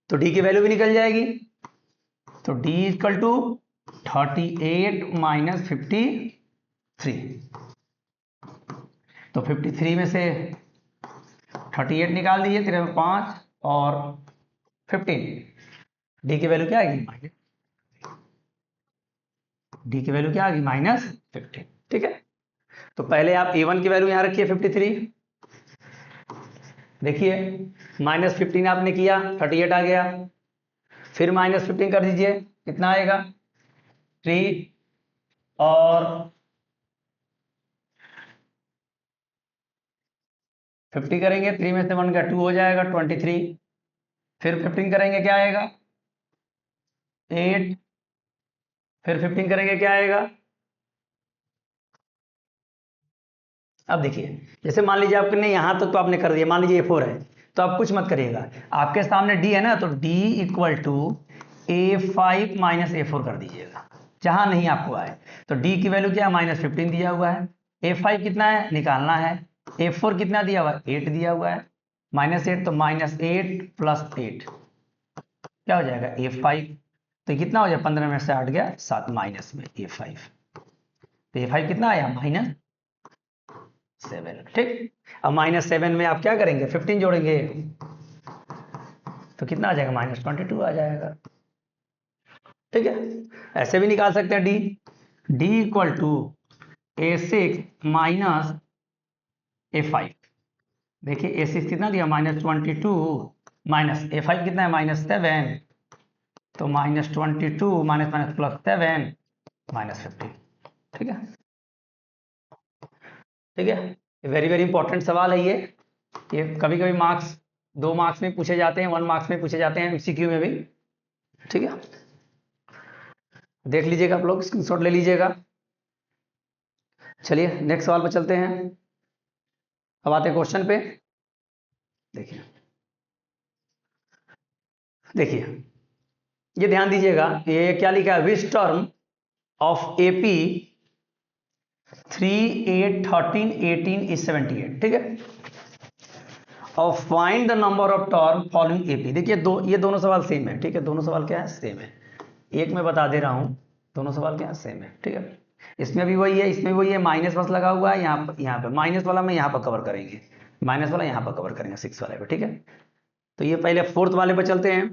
तो D की वैल्यू भी निकल जाएगी, तो D इक्वल टू 38 माइनस 53, तो 53 में से 38 निकाल दीजिए, 3 में 5 और 15, D की वैल्यू क्या आएगी? D की वैल्यू क्या आ गई? -15, ठीक है। तो पहले आप A1 की वैल्यू यहां रखिए 53, देखिए -15 आपने किया, 38 आ गया, फिर -15 कर दीजिए, कितना आएगा 3 और 50 करेंगे, 3 में से 1 का 2 हो जाएगा 23, फिर 15 करेंगे क्या आएगा 8, फिर 15 करेंगे क्या आएगा। अब देखिए, जैसे मान लीजिए आपने यहां तक तो आपने कर दिया, मान लीजिए A4 है, तो आप कुछ मत करिएगा, आपके सामने D है ना, तो D equal to A5 minus A4 कर दीजिएगा, जहां नहीं आपको आए। तो D की वैल्यू क्या है -15 दिया हुआ है, A5 कितना है निकालना है, A4 कितना दिया हुआ है 8 दिया हुआ है, -8 तो -8 प्लस 8 क्या हो जाएगा A5, तो कितना हो जाएगा 15 में से 8 गया 7 माइनस में A5, तो A5 कितना आया -7। ठीक, अब -7 में आप क्या करेंगे 15 जोड़ेंगे, तो कितना आ जाएगा -22 आ जाएगा। ठीक है, ऐसे भी निकाल सकते हैं D equal to A6 minus A5। देखिए A6 कितना दिया -22 माइनस A5 कितना है -7, तो -22 माइनस माइनस प्लस 7 -15। ठीक है, ठीक है, वेरी वेरी इंपॉर्टेंट सवाल है ये कभी कभी मार्क्स 2 मार्क्स में पूछे जाते हैं, 1 मार्क्स में पूछे जाते हैं MCQ में भी। ठीक है, देख लीजिएगा आप लोग, स्क्रीनशॉट ले लीजिएगा। चलिए नेक्स्ट सवाल पर चलते हैं, अब आते हैं क्वेश्चन पे। देखिए देखिए, ये ध्यान दीजिएगा, ये क्या लिखा है, which term of AP 3, 8, 13, 18 is 78। ठीक है, और find the number of term following AP। देखिए ये दोनों सवाल सेम है। ठीक है, दोनों सवाल क्या है सेम है, एक मैं बता दे रहा हूं, दोनों सवाल क्या है सेम है। ठीक है, इसमें भी वही है, इसमें भी वही है, माइनस बस लगा हुआ है यहाँ पे माइनस वाला में यहाँ पर कवर करेंगे, माइनस वाला यहाँ पर कवर करेंगे 6 वाले पे। ठीक है, तो ये पहले 4th वाले पे चलते हैं।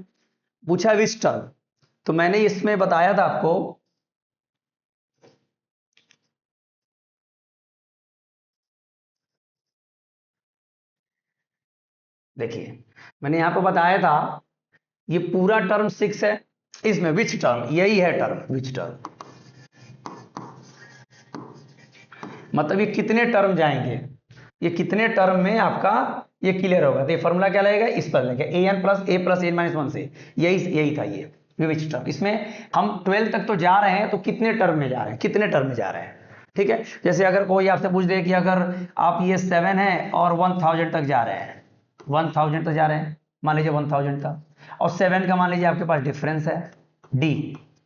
पूछा है विच टर्म, तो मैंने इसमें बताया था आपको, देखिए मैंने यहाँ पे बताया था ये पूरा टर्म 6 है, इसमें विच टर्म यही है टर्म, विच टर्म मतलब ये कितने टर्म जाएंगे, ये कितने टर्म में आपका ये क्लियर होगा। तो ये फॉर्मूला क्या लगेगा, इस पर लगेगा an plus a plus n minus 1 से, यही था ये विच टर्म। इसमें हम 12 तक तो जा रहे हैं, तो कितने टर्म में जा रहे हैं, कितने टर्म में जा रहे हैं। ठीक है, जैसे अगर कोई आपसे पूछ दे कि अगर आप ये 7 है और 1000 तक जा रहे हैं, 1000 तक जा रहे हैं, मान लीजिए 1000 का, और 7 का मान लीजिए आपके पास डिफरेंस है d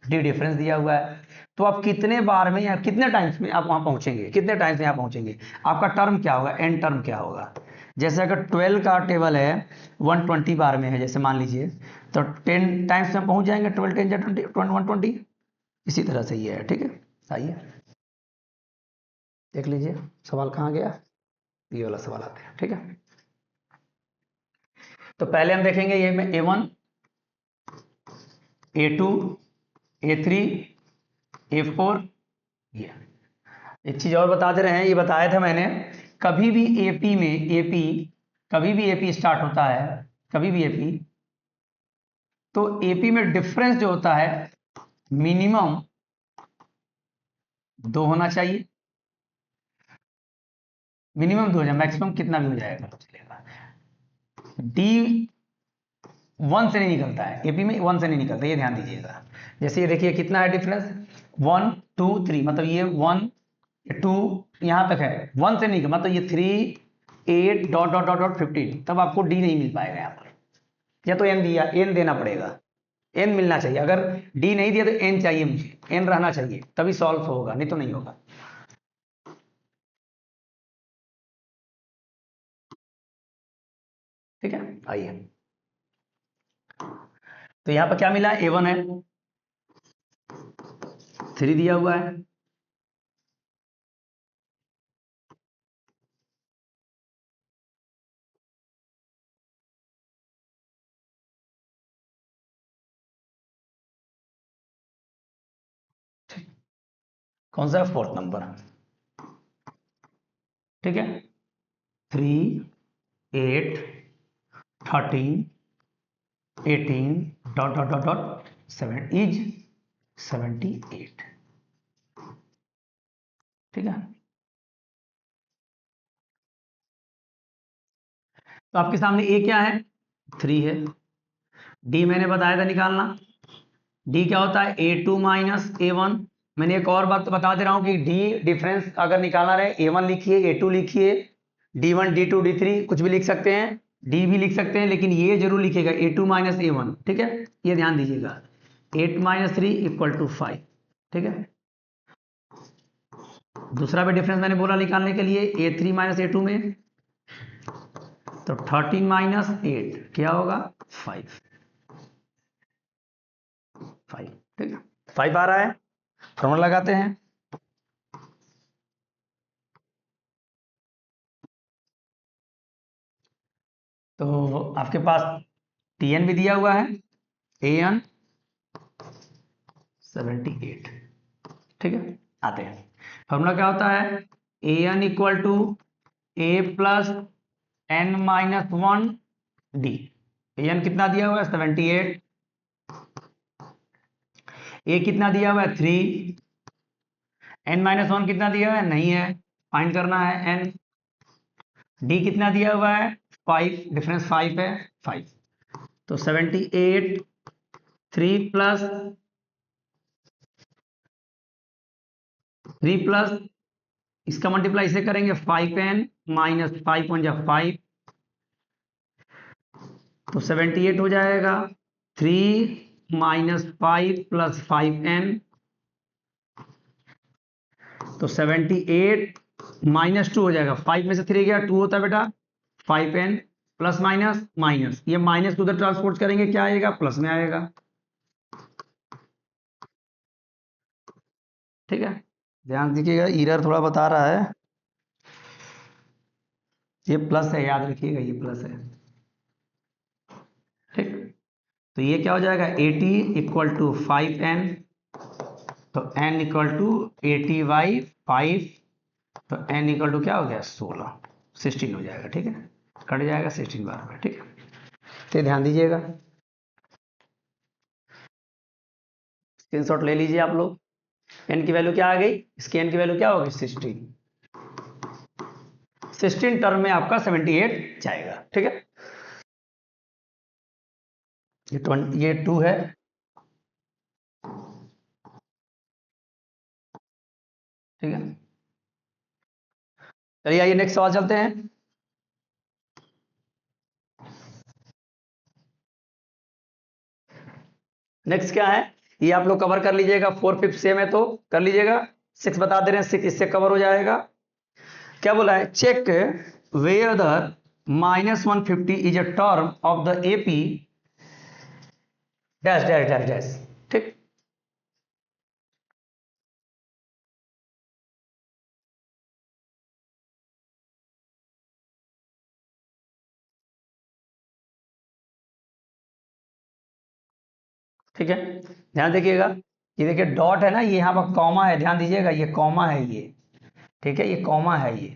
डिफरेंस दिया हुआ है, तो आप कितने बार में या कितने टाइम्स में आप वहां पहुंचेंगे, कितने टाइम्स में आप पहुंचेंगे, आपका टर्म क्या होगा, एन टर्म क्या होगा। जैसे अगर 12 का टेबल है 120 बार में है, जैसे मान लीजिए, तो 10 टाइम्स में पहुंच जाएंगे, 12 10 20 120, इसी तरह से ये है। ठीक है, आइए देख लीजिए सवाल कहाँ गया, ये वाला सवाल आते हैं। ठीक है, तो पहले हम देखेंगे ये में A1 A2 A3 A4, ये एक चीज और बता दे रहे हैं, ये बताया था मैंने, कभी भी एपी में कभी भी एपी स्टार्ट होता है, कभी भी एपी, तो एपी में डिफरेंस जो होता है मिनिमम 2 होना चाहिए, मिनिमम 2 हो जाए, मैक्सिमम कितना भी हो जाएगा चलेगा। डी 1 से नहीं निकलता है, एपी में 1 से नहीं निकलता, ये ध्यान दीजिएगा। जैसे ये देखिए कितना है डिफरेंस 1 2 3, मतलब ये 1 2 यहां तक है, 1 से नहीं, मतलब ये 3 8 डॉट डॉट डॉट डॉट 15, तब आपको डी नहीं मिल पाएगा यहाँ पर, या तो एन देना पड़ेगा, एन मिलना चाहिए। अगर डी नहीं दिया तो एन चाहिए मुझे, एन रहना चाहिए तभी सॉल्व होगा, नहीं तो नहीं होगा। ठीक है, आइए, तो यहां पर क्या मिला, A1 है, 3 दिया हुआ है, कौन सा 4th नंबर। ठीक है, 3 8 13 18 dot dot dot dot 7 is 78। ठीक है, तो आपके सामने ए क्या है, 3 है। डी मैंने बताया था निकालना। डी क्या होता है, A2 माइनस A1। मैंने एक और बात बता दे रहा हूं कि डी डिफरेंस अगर निकालना रहे, A1 लिखिए, A2 लिखिए, D1 D2 D3 कुछ भी लिख सकते हैं, डी भी लिख सकते हैं, लेकिन ये जरूर लिखिएगा A2 माइनस A1। ठीक है, ये ध्यान दीजिएगा। 8 माइनस 3 इक्वल टू 5। ठीक है, दूसरा भी डिफरेंस मैंने बोला निकालने के लिए, A3 माइनस A2 में, तो 13 माइनस 8 क्या होगा, 5। ठीक है, 5 आ रहा है, फॉर्मूला लगाते हैं। तो आपके पास Tn भी दिया हुआ है, An 78। ठीक है, आते हैं, फॉर्मूला क्या होता है, An equal to A plus n minus 1 d. An कितना दिया हुआ है, 78। A कितना दिया हुआ है, 3। n माइनस 1 कितना दिया हुआ है, नहीं है, फाइंड करना है n। डी कितना दिया हुआ है, 5, डिफरेंस 5 है, 5। तो 78 3 प्लस इसका मल्टीप्लाई इसे करेंगे, 5n माइनस 5 1 जा 5, तो 78 हो जाएगा। 3 माइनस 5 प्लस 5n, तो 78 माइनस 2 हो जाएगा। 5 में से 3 गया, 2 होता है बेटा, 5n प्लस माइनस माइनस, ये माइनस को उधर ट्रांसपोर्ट करेंगे, क्या आएगा, प्लस में आएगा। ठीक है, ध्यान दीजिएगा, एरर थोड़ा बता रहा है, ये प्लस है, याद रखिएगा ये प्लस है। ठीक, तो ये क्या हो जाएगा, 80 इक्वल टू 5n, तो n इक्वल टू 80 बाई 5, तो n इक्वल टू क्या हो गया, 16 हो जाएगा। ठीक है, कट जाएगा 16 बार में। ठीक है, तो ध्यान दीजिएगा, स्क्रीनशॉट ले लीजिए आप लोग। n की वैल्यू क्या आ गई, इसकी n की वैल्यू क्या होगी, 16 टर्म में आपका 78 जाएगा। ठीक है, ये 2 है। ठीक है, चलिए आइए नेक्स्ट सवाल चलते हैं। नेक्स्ट क्या है, ये आप लोग कवर कर लीजिएगा, 4 5 सेम है तो कर लीजिएगा। 6 बता दे रहे हैं, 6 इससे कवर हो जाएगा। क्या बोला है, check whether -150 is a term of the AP dash dash dash dash. ठीक, ठीक है, ध्यान देखिएगा, ये देखिए डॉट है ना, ये यहाँ पर कॉमा है, ध्यान दीजिएगा, ये कॉमा है ये। ठीक है, ये कॉमा है ये,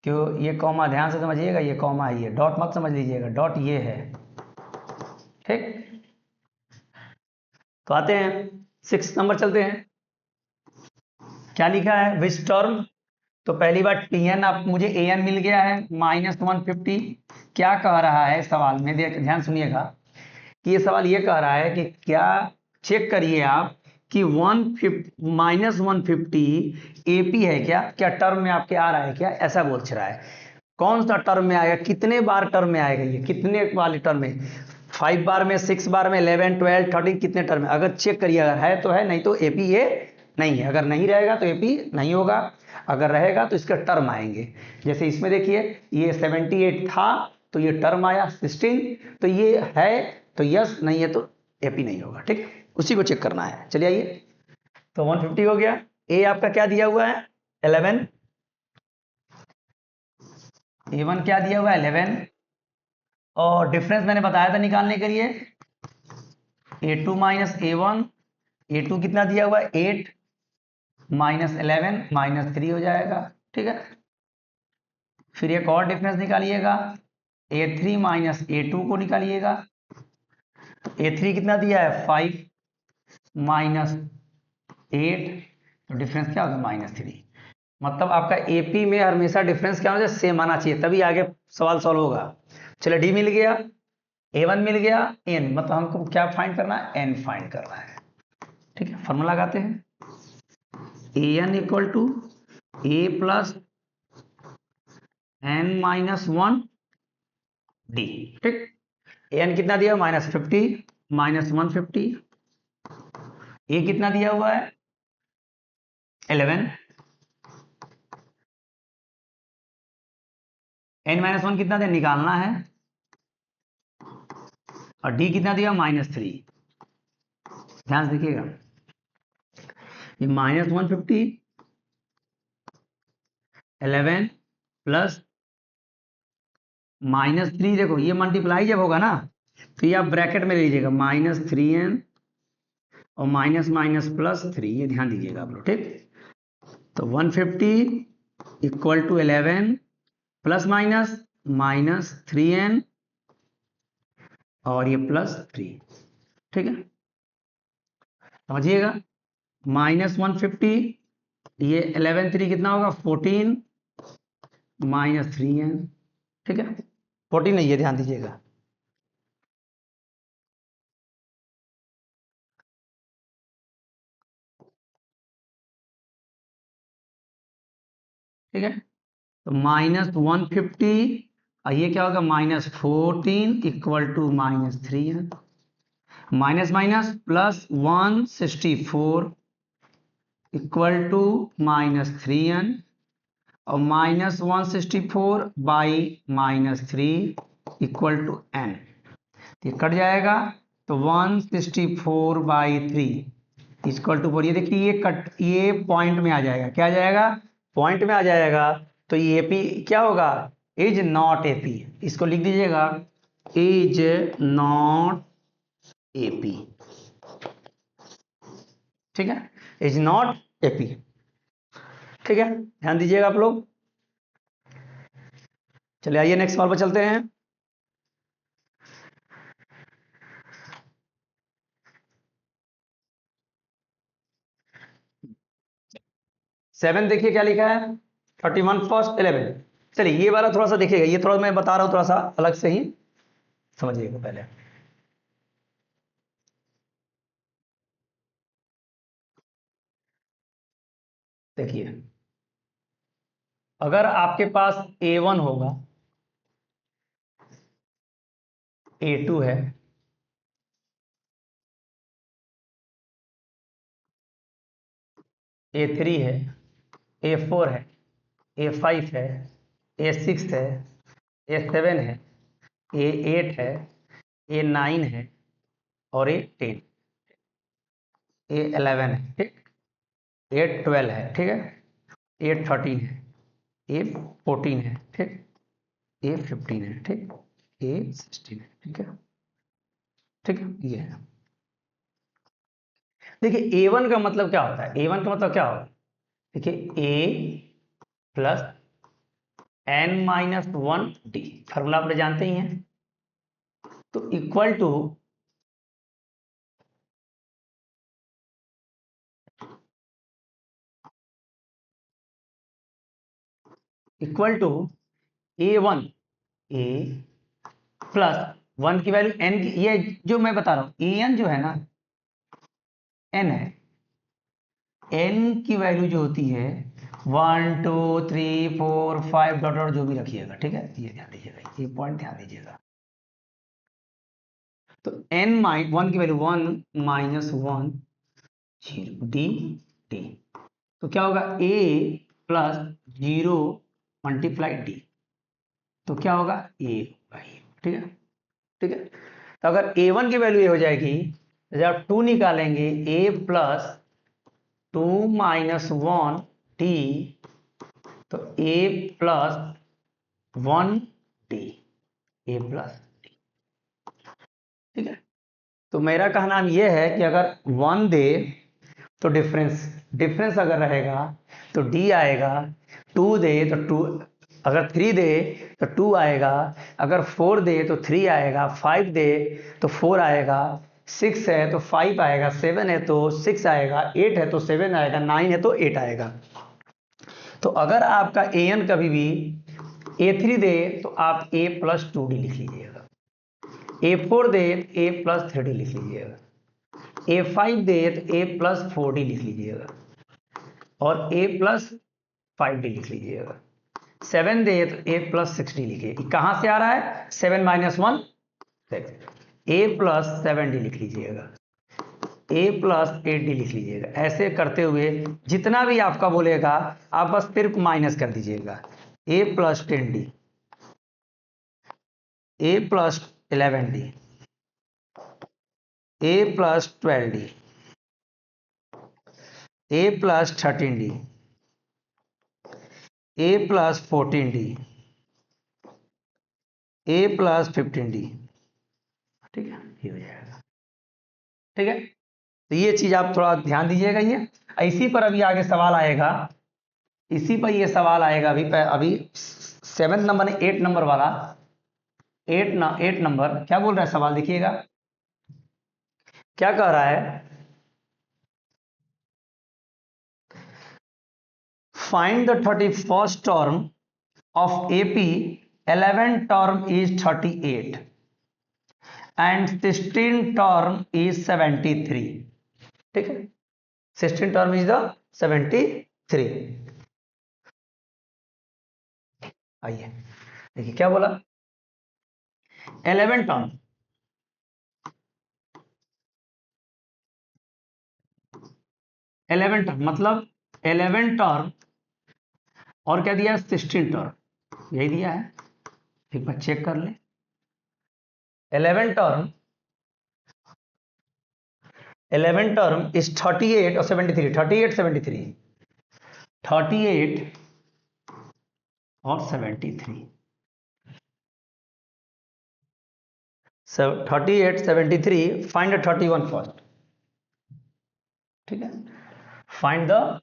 क्यों ये कॉमा, ध्यान से समझिएगा, ये कॉमा है, ये डॉट मत समझ लीजिएगा, डॉट ये है। ठीक, तो आते हैं 6 नंबर, चलते हैं। क्या लिखा है, विच टर्म, तो पहली बार Tn, आप मुझे An मिल गया है -150। क्या कह रहा है सवाल में, ध्यान सुनिएगा, कि ये सवाल ये कह रहा है कि क्या, चेक करिए आप कि 150 एपी है क्या, क्या टर्म में आपके आ रहा है क्या, ऐसा बोल रहा है। कौन सा टर्म में आएगा, कितने बार टर्म में आएगा, ये कितने वाले टर्म में, 5 बार में, 6 बार में, 11 12 13, कितने टर्म में, अगर चेक करिए, अगर है तो है, नहीं तो एपी ये नहीं है। अगर नहीं रहेगा तो एपी नहीं होगा, अगर रहेगा तो इसका टर्म आएंगे। जैसे इसमें देखिए, ये 78 था तो ये टर्म आया 16, तो ये है तो यस, नहीं है तो एपी नहीं होगा। ठीक है, उसी को चेक करना है। चलिए आइए, तो 150 हो गया। ए आपका क्या दिया हुआ है, 11। A1 क्या दिया हुआ है, 11। और डिफरेंस मैंने बताया था निकालने के लिए, A2 माइनस A1, A2 कितना दिया हुआ है, 8 माइनस 11 माइनस 3 हो जाएगा। ठीक है, फिर एक और डिफरेंस निकालिएगा, A3 माइनस A2 को निकालिएगा, A3 कितना दिया है 5 माइनस 8, तो डिफरेंस क्या होगा -3। मतलब आपका एपी में हमेशा डिफरेंस क्या होना चाहिए, सेम आना चाहिए, तभी आगे सवाल सॉल्व होगा। चलो डी मिल गया, A1 मिल गया, n मतलब हमको क्या फाइंड करना है, n फाइंड करना है। ठीक है, फॉर्मूला लगाते हैं, an equal to a plus n minus 1 D. ठीक, an कितना दिया, -50 माइनस 150, a कितना दिया हुआ है 11, n माइनस 1 कितना दिया निकालना है, और d कितना दिया -3। ध्यान से देखिएगा, ये -150 11 प्लस -3, देखो ये मल्टीप्लाई जब होगा ना तो ये आप ब्रैकेट में ले लीजिएगा, -3n और माइनस माइनस प्लस 3, ये ध्यान दीजिएगा आप लोग। ठीक, तो 150 equal to 11 plus minus 3n और ये +3। ठीक है, समझिएगा, -150, ये 11 3 कितना होगा 14 -3n। ठीक है, 14 नहीं, ये ध्यान दीजिएगा। ठीक है, तो -150 और ये क्या होगा -14 equal to -3n, minus minus plus 164 equal to -3n और -164 बाई -3 इक्वल टू n, ये कट जाएगा, तो 164 बाई 3 इक्वल टू 4। ये देखिए ये कट, ये पॉइंट में आ जाएगा, क्या आ जाएगा, पॉइंट में आ जाएगा। तो ये एपी क्या होगा, इज नॉट एपी, इसको लिख दीजिएगा, इज नॉट एपी। ठीक है, इज नॉट एपी। ठीक है, ध्यान दीजिएगा आप लोग। चलिए आइए नेक्स्ट सवाल पर चलते हैं। सेवन देखिए क्या लिखा है, 31 फर्स्ट 11। चलिए ये वाला थोड़ा सा देखिएगा, ये थोड़ा मैं बता रहा हूं थोड़ा सा अलग से ही समझिएगा पहले। देखिए अगर आपके पास A1 होगा, A2 है, A3 है, A4 है, A5 है, A6 है, A7 है, A8 है, A9 है और A10, A11 है। ठीक, A12 है। ठीक है, A13 है, A14 है। ठीक, A15 है। ठीक, A16 है। ठीक है, ठीक है, ये है। देखिए A1 का मतलब क्या होता है, A1 का मतलब क्या होगा, देखिए A plus n-1 d, formula आप जानते ही हैं, तो equal to A1 A plus 1 की वैल्यू n की, ये जो मैं बता रहा हूं an जो है ना n है, n की वैल्यू जो होती है 1 2 3 4 5 डॉट डॉट जो भी रखिएगा। ठीक है, ये ध्यान दीजिएगा, ये पॉइंट ध्यान दीजिएगा। तो n-1 की वैल्यू 1 -1 0 डी डी, तो क्या होगा a प्लस 0 मल्टीप्लाई डी, तो क्या होगा a होगा ये। ठीक है, ठीक है, तो अगर a1 की वैल्यू ये हो जाएगी, जब 2 निकालेंगे a प्लस 2 -1 डी, तो a plus 1 D, a plus D. ठीक है, तो मेरा कहना यह है कि अगर 1 दे तो डिफरेंस अगर रहेगा तो d आएगा, 2 दे तो 2 अगर 3 दे तो 2 आएगा, अगर 4 दे तो 3 आएगा, 5 दे तो 4 आएगा, 6 है तो 5 आएगा, 7 है तो 6 आएगा, 8 है तो 7 आएगा, 9 है तो 8 आएगा। तो अगर आपका an कभी भी a3 दे तो आप a प्लस 2d लिख लीजिएगा, a4 दे तो a प्लस 3d लिख लीजिएगा, a5 दे तो a प्लस 4d लिख लीजिएगा और a प्लस 5d लिख लीजिएगा। 7 दे तो a प्लस 6d लिखिए। कहां से आ रहा है? 7 माइनस 1 6, a प्लस 7d लिख लीजिएगा, a प्लस 8d लिख लीजिएगा। ऐसे करते हुए जितना भी आपका बोलेगा आप बस सिर्फ माइनस कर दीजिएगा। a plus 10d, a plus 11d, a plus 12d, a plus 13d, a plus 14d, a plus 15d। ठीक है, ये हो जाएगा। ठीक है, तो ये चीज आप थोड़ा ध्यान दीजिएगा। ये इसी पर अभी आगे सवाल आएगा, इसी पर ये सवाल आएगा। अभी 7 नंबर 8 नंबर वाला 8 नंबर क्या बोल रहा है सवाल, देखिएगा क्या कह रहा है। Find the 31st term of AP, 11 term is 38 and 16 term is 73। ठीक है, 16 टर्म इज द 73। आइए देखिए क्या बोला, 11 टर्म, 11 टर्म मतलब 11 टर्म और क्या दिया, 16 टर्म, यही दिया है। एक बार चेक कर ले, 11 टर्म, 11 टर्म इज 38 और 73, 38 73, 38 और 73, 38 73। Find the 31 first. ठीक है, फाइंड द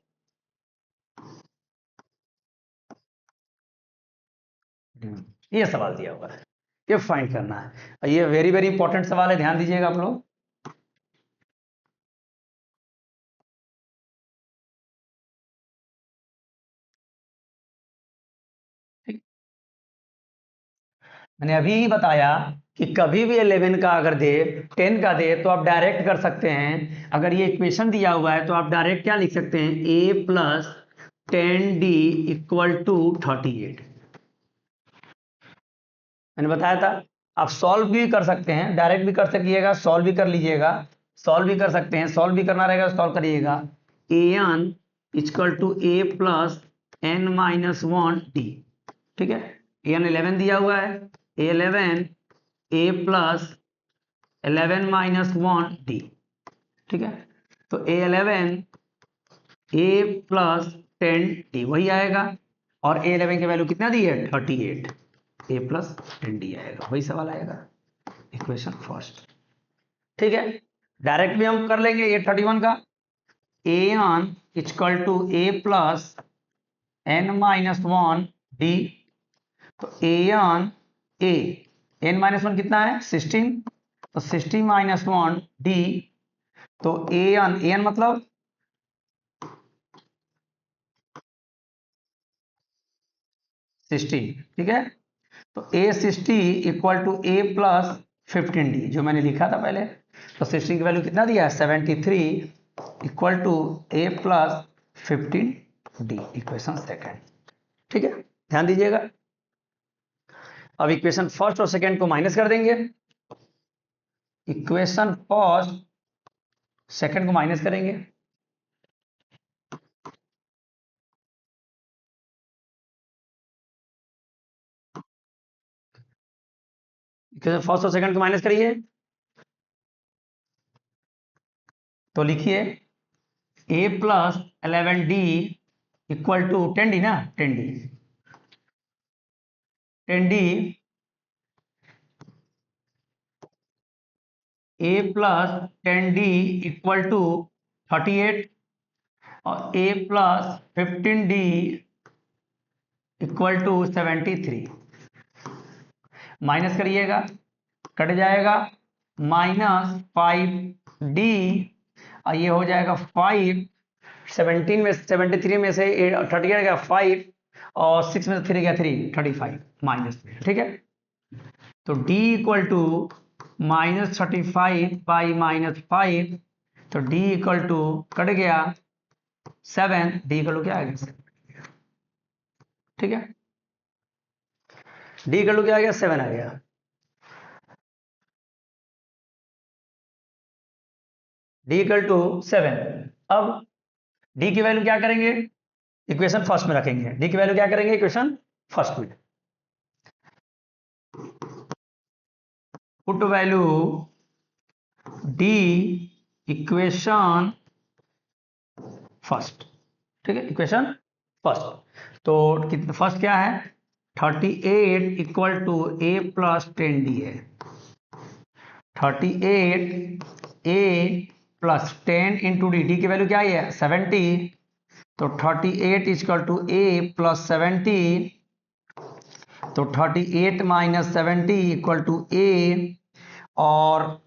ये सवाल दिया हुआ है, ये फाइंड करना है। ये वेरी वेरी इंपॉर्टेंट सवाल है, ध्यान दीजिएगा आप लोग। मैंने अभी ही बताया कि कभी भी 11 का अगर दे, 10 का दे तो आप डायरेक्ट कर सकते हैं। अगर ये इक्वेशन दिया हुआ है तो आप डायरेक्ट क्या लिख सकते हैं, a plus 10d equal to 38। मैंने बताया था आप सॉल्व भी कर सकते हैं, डायरेक्ट भी कर सकिएगा, सॉल्व भी कर लीजिएगा, सॉल्व भी कर सकते हैं, सॉल्व भी करना रहेगा सॉल्व करिएगा। an equal to a plus n minus 1d। ठीक है, an 11 दिया हुआ है, a11 a plus 11 minus 1d। ठीक है, तो a11 a प्लस 10d वही आएगा, और a11 की वैल्यू कितना दी है, 38, a प्लस 10d आएगा, वही सवाल आएगा, इक्वेशन फर्स्ट। ठीक है, डायरेक्ट भी हम कर लेंगे ये 31 का, an equal to a plus n minus 1d। तो an a n माइनस 1 कितना है, 16, तो 16 माइनस 1d। तो an मतलब 16। ठीक है, तो a60 equal to a plus 15d जो मैंने लिखा था पहले। तो 16 की वैल्यू कितना दिया है, 73 equal to a plus 15d, equation second. ठीक है, ध्यान दीजिएगा। अब इक्वेशन फर्स्ट और सेकेंड को माइनस कर देंगे, इक्वेशन फर्स्ट सेकेंड को माइनस करेंगे। इक्वेशन फर्स्ट और सेकेंड को माइनस करिए, तो लिखिए a plus 11d equal to 10d ना, 10d 10d a plus 10d equal to 38 और a plus 15d equal to 73, minus करिएगा, कट जाएगा, -5d, और ये हो जाएगा 5, 17 में 73 में से 38 गया 5, और 6 में से 3 गया 3, 35 माइनस में, ठीक है। तो d इक्वल टू -35 बाई -5, तो d इक्वल टू कट गया 7, d इक्वल टू क्या आ गया, ठीक है, d इक्वल टू क्या आ गया, 7 आ गया। d equal to 7। अब d की वैल्यू क्या करेंगे, इक्वेशन फर्स्ट में रखेंगे। d की वैल्यू क्या करेंगे, इक्वेशन फर्स्ट में, put value d equation first, ठीक है, इक्वेशन फर्स्ट। तो कितना फर्स्ट क्या है, 38 equal to a plus 10d है, 38 a plus 10 into D, D की वैल्यू क्या है 70, तो 38 इक्वल टू a प्लस 70, तो 38 माइनस 70 इक्वल टू a, और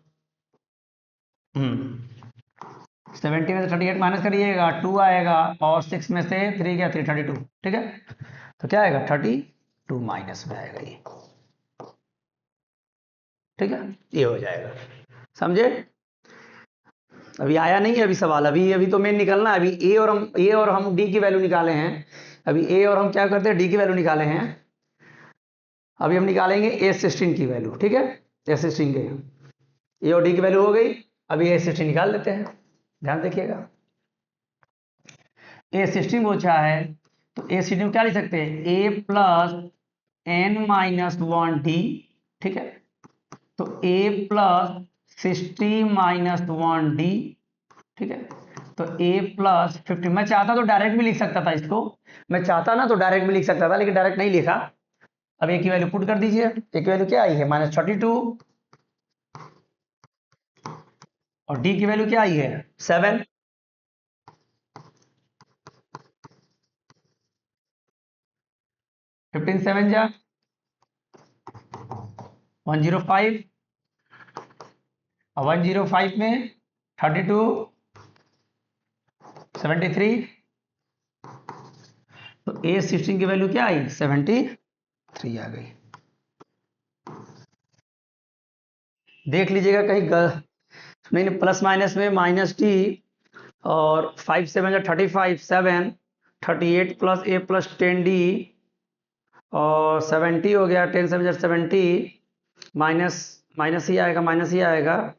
70 में से 38 माइनस करिएगा 2 आएगा, और 6 में से 3 गया 3, 32, ठीक है। तो क्या आएगा 32 माइनस में आएगा ये, ठीक है, ये हो जाएगा, समझे। अभी आया नहीं है अभी सवाल, अभी तो मेन निकलना है। अभी ए और हम डी की वैल्यू निकाले हैं, अभी ए और हम क्या करते हैं, डी की वैल्यू निकाले हैं। अभी हम निकालेंगे A16 की वैल्यू, ठीक है, A16 के, ए और डी की वैल्यू हो गई, अभी A16 निकाल लेते हैं, ध्यान देखिएगा। A16 पूछा है, तो A16 में क्या लिख सकते हैं, a plus n minus 1d, ठीक है, तो a प्लस 60 माइनस 1d, ठीक है, तो a प्लस 50। मैं चाहता तो डायरेक्ट भी लिख सकता था इसको, मैं चाहता ना तो डायरेक्ट भी लिख सकता था, लेकिन डायरेक्ट नहीं लिखा। अब a की वैल्यू पुट कर दीजिए, a की वैल्यू क्या आई है -32, और d की वैल्यू क्या आई है 7, 15 7 जा 105, और 105 में 32 73, तो A16 की वैल्यू क्या आई 73 आ गई। देख लीजिएगा कहीं नहीं, प्लस माइनस में -t, और 5 7 35, 7 38 प्लस a प्लस 10d, और 70 हो गया, 10 7 70, माइनस ही आएगा,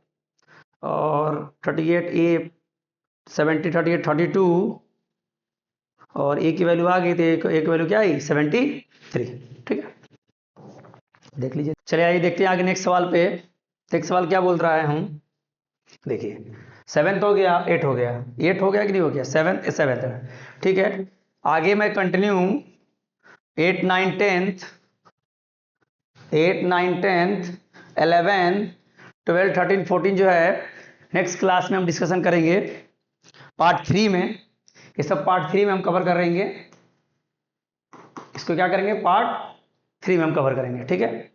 और 38 a 70 38 32, और a की वैल्यू आ गई, तो a की वैल्यू क्या आई 73, ठीक है, देख लीजिए। चलिए आइए देखते हैं आगे नेक्स्ट सवाल पे। नेक्स्ट सवाल क्या बोल रहा है, हम देखिए 7 हो गया, 8 हो गया, 8 हो गया कि नहीं हो गया, 7 ठीक है। आगे मैं कंटिन्यू 8 9 10th 11 12 13 14 जो है नेक्स्ट क्लास में हम डिस्कशन करेंगे, पार्ट 3 में। ये सब पार्ट 3 में हम कवर करेंगे, इसको क्या करेंगे, पार्ट 3 में हम कवर करेंगे, ठीक है।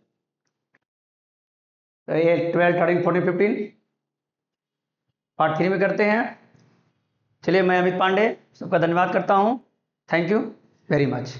तो ये 12 13 14 15 पार्ट 3 में करते हैं। चलिए, मैं अमित पांडे सबका धन्यवाद करता हूँ, थैंक यू वेरी मच।